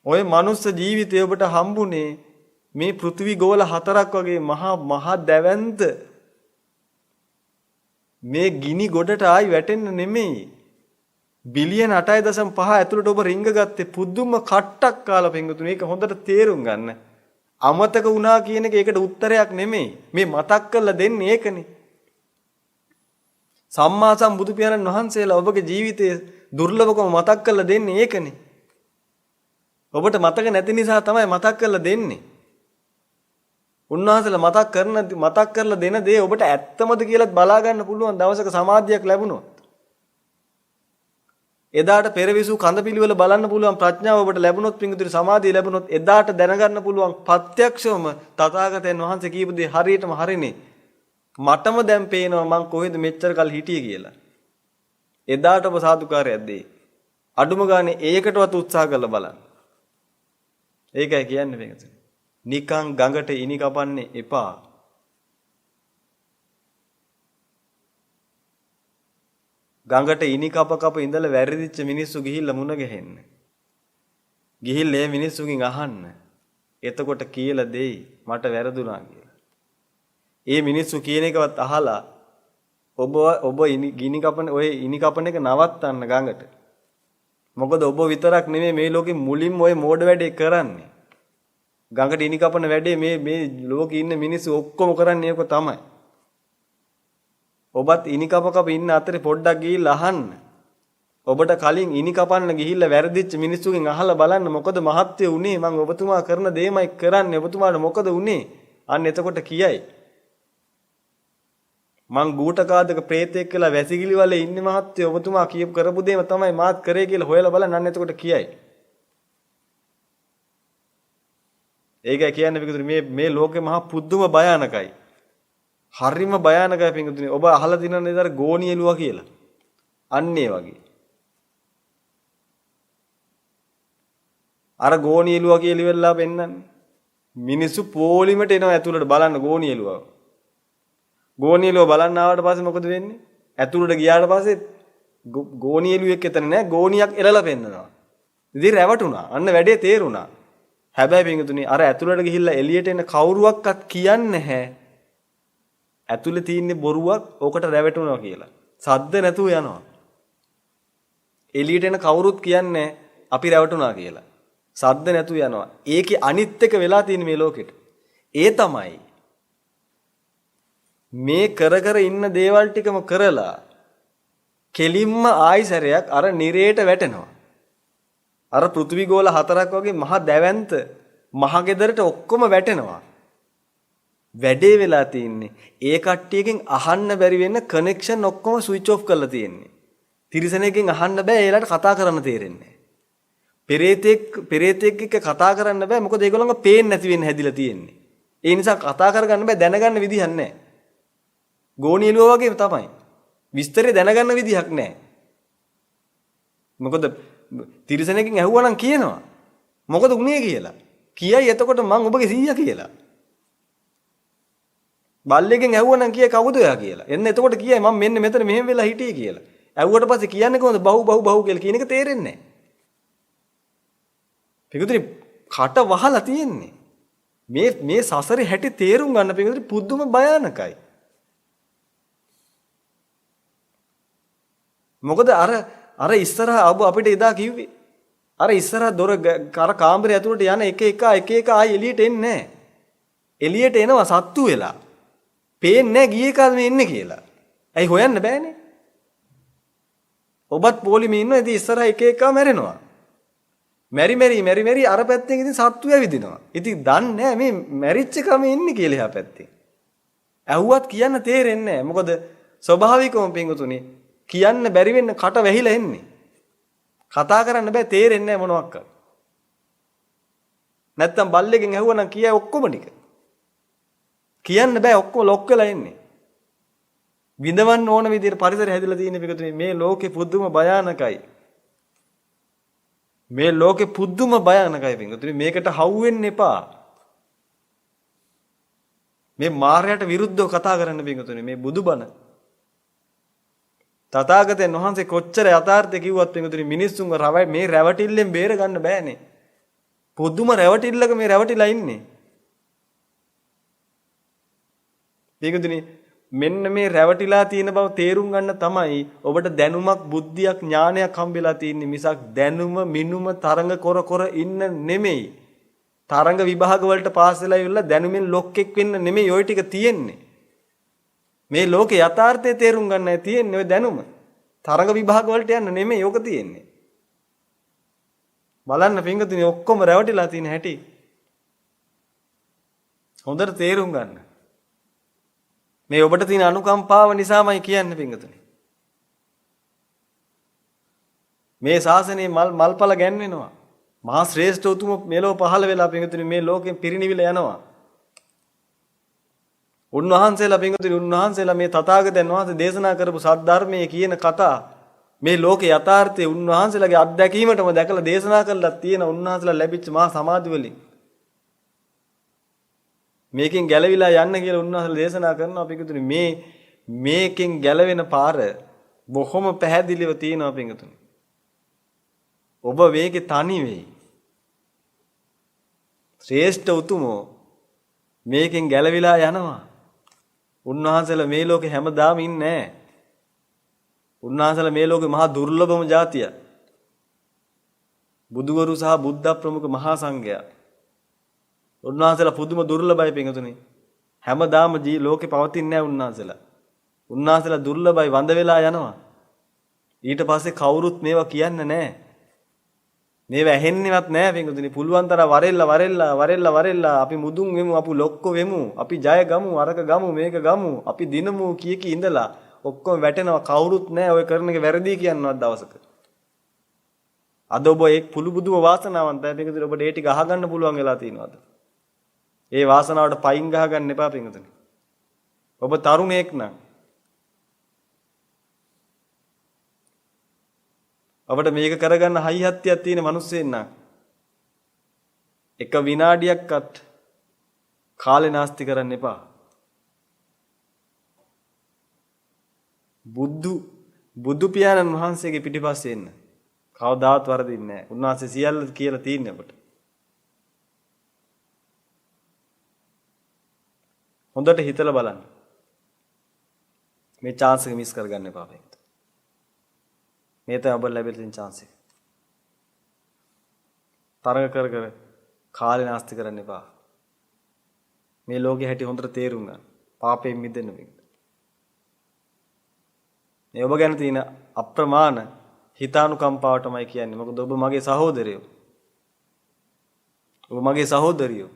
ඔය මනුස්ස ජීවිතය ඔබට හම්බුනේ මේ පෘථිවි ගෝල 4ක් වගේ මහා දැවැන්ත මේ ගිනි ගොඩට ආයි වැටෙන්න නෙමෙයි. බිලියන 8.5 ඇතුළට ඔබ රිංග ගත්තේ පුදුම කට්ටක් කාලා පින්තුනේ. ඒක හොඳට තේරුම් ගන්න. අමතක වුණා කියන එක ඒකට උත්තරයක් නෙමෙයි. මේ මතක් කරලා දෙන්නේ ඒකනේ. සම්මා සම්බුදු පියාණන් වහන්සේලා ඔබගේ ජීවිතයේ දුර්ලභකම මතක් කරලා දෙන්නේ ඒකනේ. ඔබට මතක නැති නිසා තමයි මතක් කරලා දෙන්නේ. උන්වහන්සේලා මතක් කරලා දෙන දේ ඔබට ඇත්තමද කියලාත් බලා ගන්න පුළුවන් දවසක සමාධියක් ලැබුණොත්. එදාට පෙරවිසු කඳපිලිවල බලන්න පුළුවන් ප්‍රඥාව ඔබට ලැබුණොත් පිංගුතුනි සමාධිය ලැබුණොත් එදාට දැනගන්න පුළුවන් ප්‍රත්‍යක්ෂවම තථාගතයන් වහන්සේ කියපු දේ හරියටම හරිනේ. මටම දැන් පේනවා මං කොහෙද මෙච්චර කල් හිටියේ කියලා. එදාට ඔබ සාදුකාරයක් දෙයි. අඩුම ගානේ ඒකටවත් උත්සාහ කරලා බලන්න. ඒකයි කියන්නේ පිංගුතුනි. නිකං ගඟට ඉනි කපන්නේ එපා. ගඟට ඉනි කප ඉඳලා වැරදිච්ච මිනිස්සු ගිහිල්ලා මුණ ගැහෙන්න. ගිහිල්ලා මේ මිනිස්සුගෙන් අහන්න. එතකොට කියලා දෙයි මට වැරදුනා කියලා. ඒ මිනිස්සු කියන එකවත් අහලා ඔබ ඉනි කපන එක නවත්තන්න ගඟට. මොකද ඔබ විතරක් නෙමෙයි මේ ලෝකෙ මුලින්ම ওই මෝඩ වැඩේ කරන්නේ. ගඟට ඉනි කපන වැඩේ මේ ලෝකෙ ඉන්න මිනිස්සු ඔක්කොම කරන්නේ ඒක තමයි. ඔබත් ඉනි කප ඉන්න අතරේ පොඩ්ඩක් ගිහිල්ලා අහන්න. ඔබට කලින් ඉනි කපන්න ගිහිල්ලා වැරදිච්ච මිනිස්සුගෙන් අහලා බලන්න මොකද මහත්ය උනේ මම ඔබතුමා කරන දේමයි කරන්නේ ඔබතුමාට මොකද උනේ? අන්න එතකොට කියයි. මං ගූඨකාදක ප්‍රේතෙක් කියලා වැසිකිලි වලේ ඉන්නේ මහත්ය ඔබතුමා කියපු කරපු දේම තමයි මාත් කරේ කියලා හොයලා බලන්න අන්න එතකොට කියයි. ඒකයි කියන්නේ පිටුතුනි මේ ලෝකේ මහා පුදුම භයානකයි. හරිම භයානකයි පිටුතුනි. ඔබ අහලා දිනන නේද අර ගෝණියලුවා කියලා. අන්න ඒ වගේ. අර ගෝණියලුවා කියලා ඉවරලා පෙන්නන්නේ. මිනිස්සු පොලිමට එනවා ඇතුළට බලන්න ගෝණියලුවා. ගෝණියලුව බලන්න ආවට පස්සේ මොකද වෙන්නේ? ඇතුළට ගියාට පස්සේ ගෝණියලුවෙක් එතන නෑ ගෝණියක් එලලා පෙන්නනවා. ඉතින් රැවටුණා. අන්න වැඩේ තේරුණා. හැබැයි පින්තුනි අර ඇතුළට ගිහිල්ලා එළියට එන කවුරුවක්වත් කියන්නේ නැහැ. ඇතුළේ තියෙන්නේ බොරුවක් ඕකට රැවටුණා කියලා. සද්ද නැතුව යනවා. එළියට එන කවුරුත් කියන්නේ අපි රැවටුණා කියලා. සද්ද නැතුව යනවා. ඒකේ අනිත් එක වෙලා තියෙන මේ ලෝකෙට. ඒ තමයි මේ කර කර ඉන්න දේවල් ටිකම කරලා කෙලින්ම ආයිසරයක් අර නිරේට වැටෙනවා. අර පෘථිවි ගෝල හතරක් වගේ මහ දැවැන්ත මහ ගෙදරට ඔක්කොම වැටෙනවා. වැඩේ වෙලා තියෙන්නේ ඒ කට්ටියකින් අහන්න බැරි වෙන්න කනෙක්ෂන් ඔක්කොම ස්විච් ඔෆ් කරලා තියෙන්නේ. තිරිසනෙකින් අහන්න බෑ ඒලට කතා කරන්න තේරෙන්නේ. පෙරේතෙක් එක්ක කතා කරන්න බෑ මොකද ඒගොල්ලන්ව පේන්නේ නැති වෙන්න හැදිලා තියෙන්නේ. ඒ නිසා කතා කරගන්න බෑ දැනගන්න විදිහක් නැහැ. ගෝණියලුවා වගේම තමයි. විස්තරේ දැනගන්න විදිහක් නැහැ. මොකද තිරිසනෙකින් ඇහුවා නම් කියනවා. මොකද උනේ කියලා. කියයි එතකොට මං ඔබගේ සීයා කියලා. බල්ලෙක්ගෙන් ඇහුවා නම් කිය කවුද ඔයා කියලා. එන්න එතකොට කියයි මම මෙන්න මෙතන මෙහෙම වෙලා හිටියේ කියලා. ඇහුවට පස්සේ කියන්නේ කොහොමද බහු කියලා කියන එක තේරෙන්නේ නැහැ. පිටුතුනි කට වහලා තියෙන්නේ. මේ සසරේ හැටි තේරුම් ගන්න පිටුතුනි පුදුම භයානකයි. මොකද අර ඉස්සරහා අපිට එදා කිව්වේ අර ඉස්සරහා දොර කර කාමරය ඇතුළට යන එක ආයි එළියට එන්නේ නැහැ. එළියට එනවා සත්තු වෙලා. පේන්නේ නැහැ ගියේ කාද මේ ඉන්නේ කියලා. ඇයි හොයන්න බෑනේ. ඔබත් පොලිමේ ඉන්නවා ඉතින් ඉස්සරහා එක මැරෙනවා. මෙරි අර පැත්තෙන් ඉතින් සත්තු ඇවිදිනවා. ඉතින් දන්නේ නැහැ මේ මැරිච්ච කම ඉන්නේ කියලා එහා පැත්තේ. ඇහුවත් කියන්න තේරෙන්නේ නැහැ. මොකද ස්වභාවිකවම පිංගුතුනි කියන්න බැරි වෙන්න කට වැහිලා එන්නේ. කතා කරන්න බෑ තේරෙන්නේ නැහැ මොනවක්. නැත්තම් බල්ලෙක්ගෙන් ඇහුවනම් කියයි ඔක්කොම ටික. කියන්න බෑ ඔක්කොම ලොක් වෙලා එන්නේ. විඳවන්න ඕන විදිහට පරිසරය හැදිලා තියෙන පිටුනේ මේ ලෝකේ පුදුම භයානකයි. මේ ලෝකේ පුදුම භයානකයි පිටුනේ මේකට හවු වෙන්න එපා. මේ මායයට විරුද්ධව කතා කරන්න පිටුනේ මේ බුදුබණ තථාගතයන් වහන්සේ කොච්චර යථාර්ථය කිව්වත් පිටුනේ මිනිස්සුන්ව මේ රැවටිල්ලෙන් බේර ගන්න බෑනේ. පුදුම රැවටිල්ලක මේ රැවටිලා ඉන්නේ. පිටුනේ මෙන්න මේ රැවටිලා තියෙන බව තේරුම් ගන්න තමයි ඔබට දැනුමක් බුද්ධියක් ඥානයක් හම්බෙලා තියෙන්නේ මිසක් දැනුම මිනුම තරඟ කර ඉන්න නෙමෙයි. තරඟ විභාග වලට පාස් වෙලා ඉවරලා දැනුමින් ලොක්ෙක් වෙන්න නෙමෙයි ওই ටික තියෙන්නේ. මේ ලෝකේ යථාර්ථය තේරුම් ගන්නයි තියෙන්නේ ඔය දැනුම. තරඟ විභාග වලට යන්න නෙමෙයි ඕක තියෙන්නේ. බලන්න පින්ගතුනි ඔක්කොම රැවටිලා තියෙන හැටි. හොඳට තේරුම් ගන්න. මේ ඔබට තියෙන අනුකම්පාව නිසාමයි කියන්නේ පින්ගතුනි. මේ ශාසනයේ මල්පල ගැන්වෙනවා. මහා ශ්‍රේෂ්ඨ උතුම මෙලොව පහළ වෙලා පින්ගතුනි මේ ලෝකෙන් පිරිනිවිල යනවා. උන්වහන්සේලා මේ තථාගතයන් වහන්සේ දේශනා කරපු සද්ධර්මයේ කියන කතා මේ ලෝකේ යථාර්ථය උන්වහන්සේලාගේ අත්දැකීමටම දැකලා දේශනා කරලා තියෙන උන්වහන්සේලා ලැබිච්ච මහා සමාධි වලින් මේකෙන් ගැලවිලා යන්න කියලා උන්වහන්සේලා දේශනා කරනවා පිටුතුනි මේකෙන් ගැලවෙන පාර බොහොම පැහැදිලිව තියෙනවා පිටුතුනි. ඔබ මේකේ තනි වෙයි. ශ්‍රේෂ්ඨ උතුමෝ මේකෙන් ගැලවිලා යනවා. උන්වහන්සේලා මේ ලෝකේ හැමදාම ඉන්නේ නැහැ. උන්වහන්සේලා මේ ලෝකේ මහා දුර්ලභම જાතිය. බුදුවරු සහ බුද්ධ ප්‍රමුඛ මහා සංඝයා. උන්වහන්සේලා පුදුම දුර්ලභයි පින්තුනි. හැමදාම ලෝකේ පවතින්නේ නැහැ උන්වහන්සේලා. උන්වහන්සේලා දුර්ලභයි වඳ වෙලා යනවා. ඊට පස්සේ කවුරුත් මේවා කියන්නේ නැහැ. මේවා ඇහෙන්නේවත් නැහැ පින්තුනි. පුළුවන් තරම් වරෙල්ලා අපි මුදුන් වෙමු, අපි ලොක්කො වෙමු, අපි ජය ගමු, අරක ගමු, මේක ගමු, අපි දිනමු කී ඉඳලා ඔක්කොම වැටෙනවා. කවුරුත් නැහැ ඔය කරන එක වැරදි කියනවත් දවසක. අද ඔබ ඒ පුළු බුදුම වාසනාවන්තයි පින්තුනි. ඔබට ඒ ටික අහගන්න පුළුවන් වෙලා තියෙනවද? ඒ වාසනාවට පයින් ගහ ගන්න එපා පින්තුනි. ඔබ තරුණයෙක් නම් අපිට මේක කරගන්න හයිහත්තියක් තියෙන මිනිස්සෙක් නම් එක විනාඩියක්වත් කාලේ නාස්ති කරන්න එපා. බුදු පියාණන් වහන්සේගේ පිටිපස්සේ ඉන්න. කවදාවත් වරදින්නේ නැහැ. උන්වහන්සේ සියල්ල කියලා තියෙන්නේ අපට. හොඳට හිතලා බලන්න. මේ chance එක මිස් කරගන්න එපා බං. මේ තමයි ඔබට ලැබෙන තියෙන chance එක. තරඟ කර කර කාලේ නාස්ති කරන්න එපා. මේ ලෝකේ හැටි හොඳට තේරුම් ගන්න. පාපයෙන් මිදෙන්න වෙන්න. මේ ඔබ ගැන තියෙන අප්‍රමාණ හිතානුකම්පාවටමයි කියන්නේ. මොකද ඔබ මගේ සහෝදරයෝ. ඔබ මගේ සහෝදරියෝ.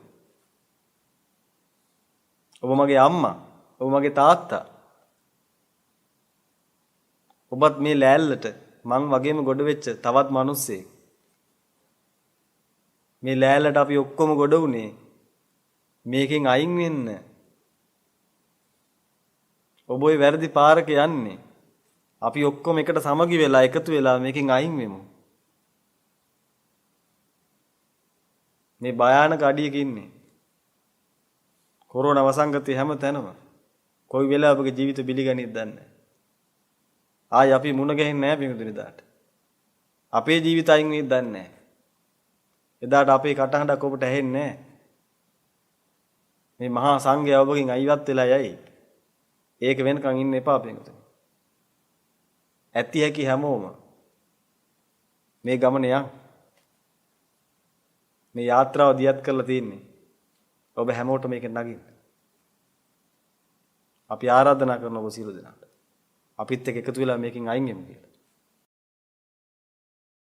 ඔබ මගේ අම්මා. ඔබ මගේ තාත්තා. ඔබත් මේ ලෑල්ලට මං වගේම ගොඩ වෙච්ච තවත් මිනිස්සෙක්. මේ ලෑල්ලට අපි ඔක්කොම ගොඩ වුණේ මේකෙන් අයින් වෙන්න. ඔබ ওই වැරදි පාරක යන්නේ. අපි ඔක්කොම එකට සමගි වෙලා එකතු වෙලා මේකෙන් අයින් වෙමු. මේ භයානක අඩියක ඉන්නේ. කොරෝනා වසංගතය හැම තැනම. කොයි වෙලාවක ජීවිත බිලිගනින්ද දන්නේ නැහැ. ආයි අපි මුණ ගැහෙන්නේ නැහැ පිටුදින දාට. අපේ ජීවිත අයින් වෙයිද දන්නේ නැහැ. එදාට අපේ කටහඬක් ඔබට ඇහෙන්නේ නැහැ. මේ මහා සංඝයා ඔබගෙන් අයිවත් වෙලා යයි. ඒක වෙනකන් ඉන්න එපා පිටුදින. ඇති හැකි හැමෝම මේ ගමන යන්. මේ යාත්‍රාව දියත් කරලා තින්නේ. ඔබ හැමෝටම මේකෙන් නගින්න. අපි ආරාධනා කරන ඔබ සියලු දෙනාට. අපිත් එක්ක එකතු වෙලා මේකෙන් අයින් වෙමු කියලා.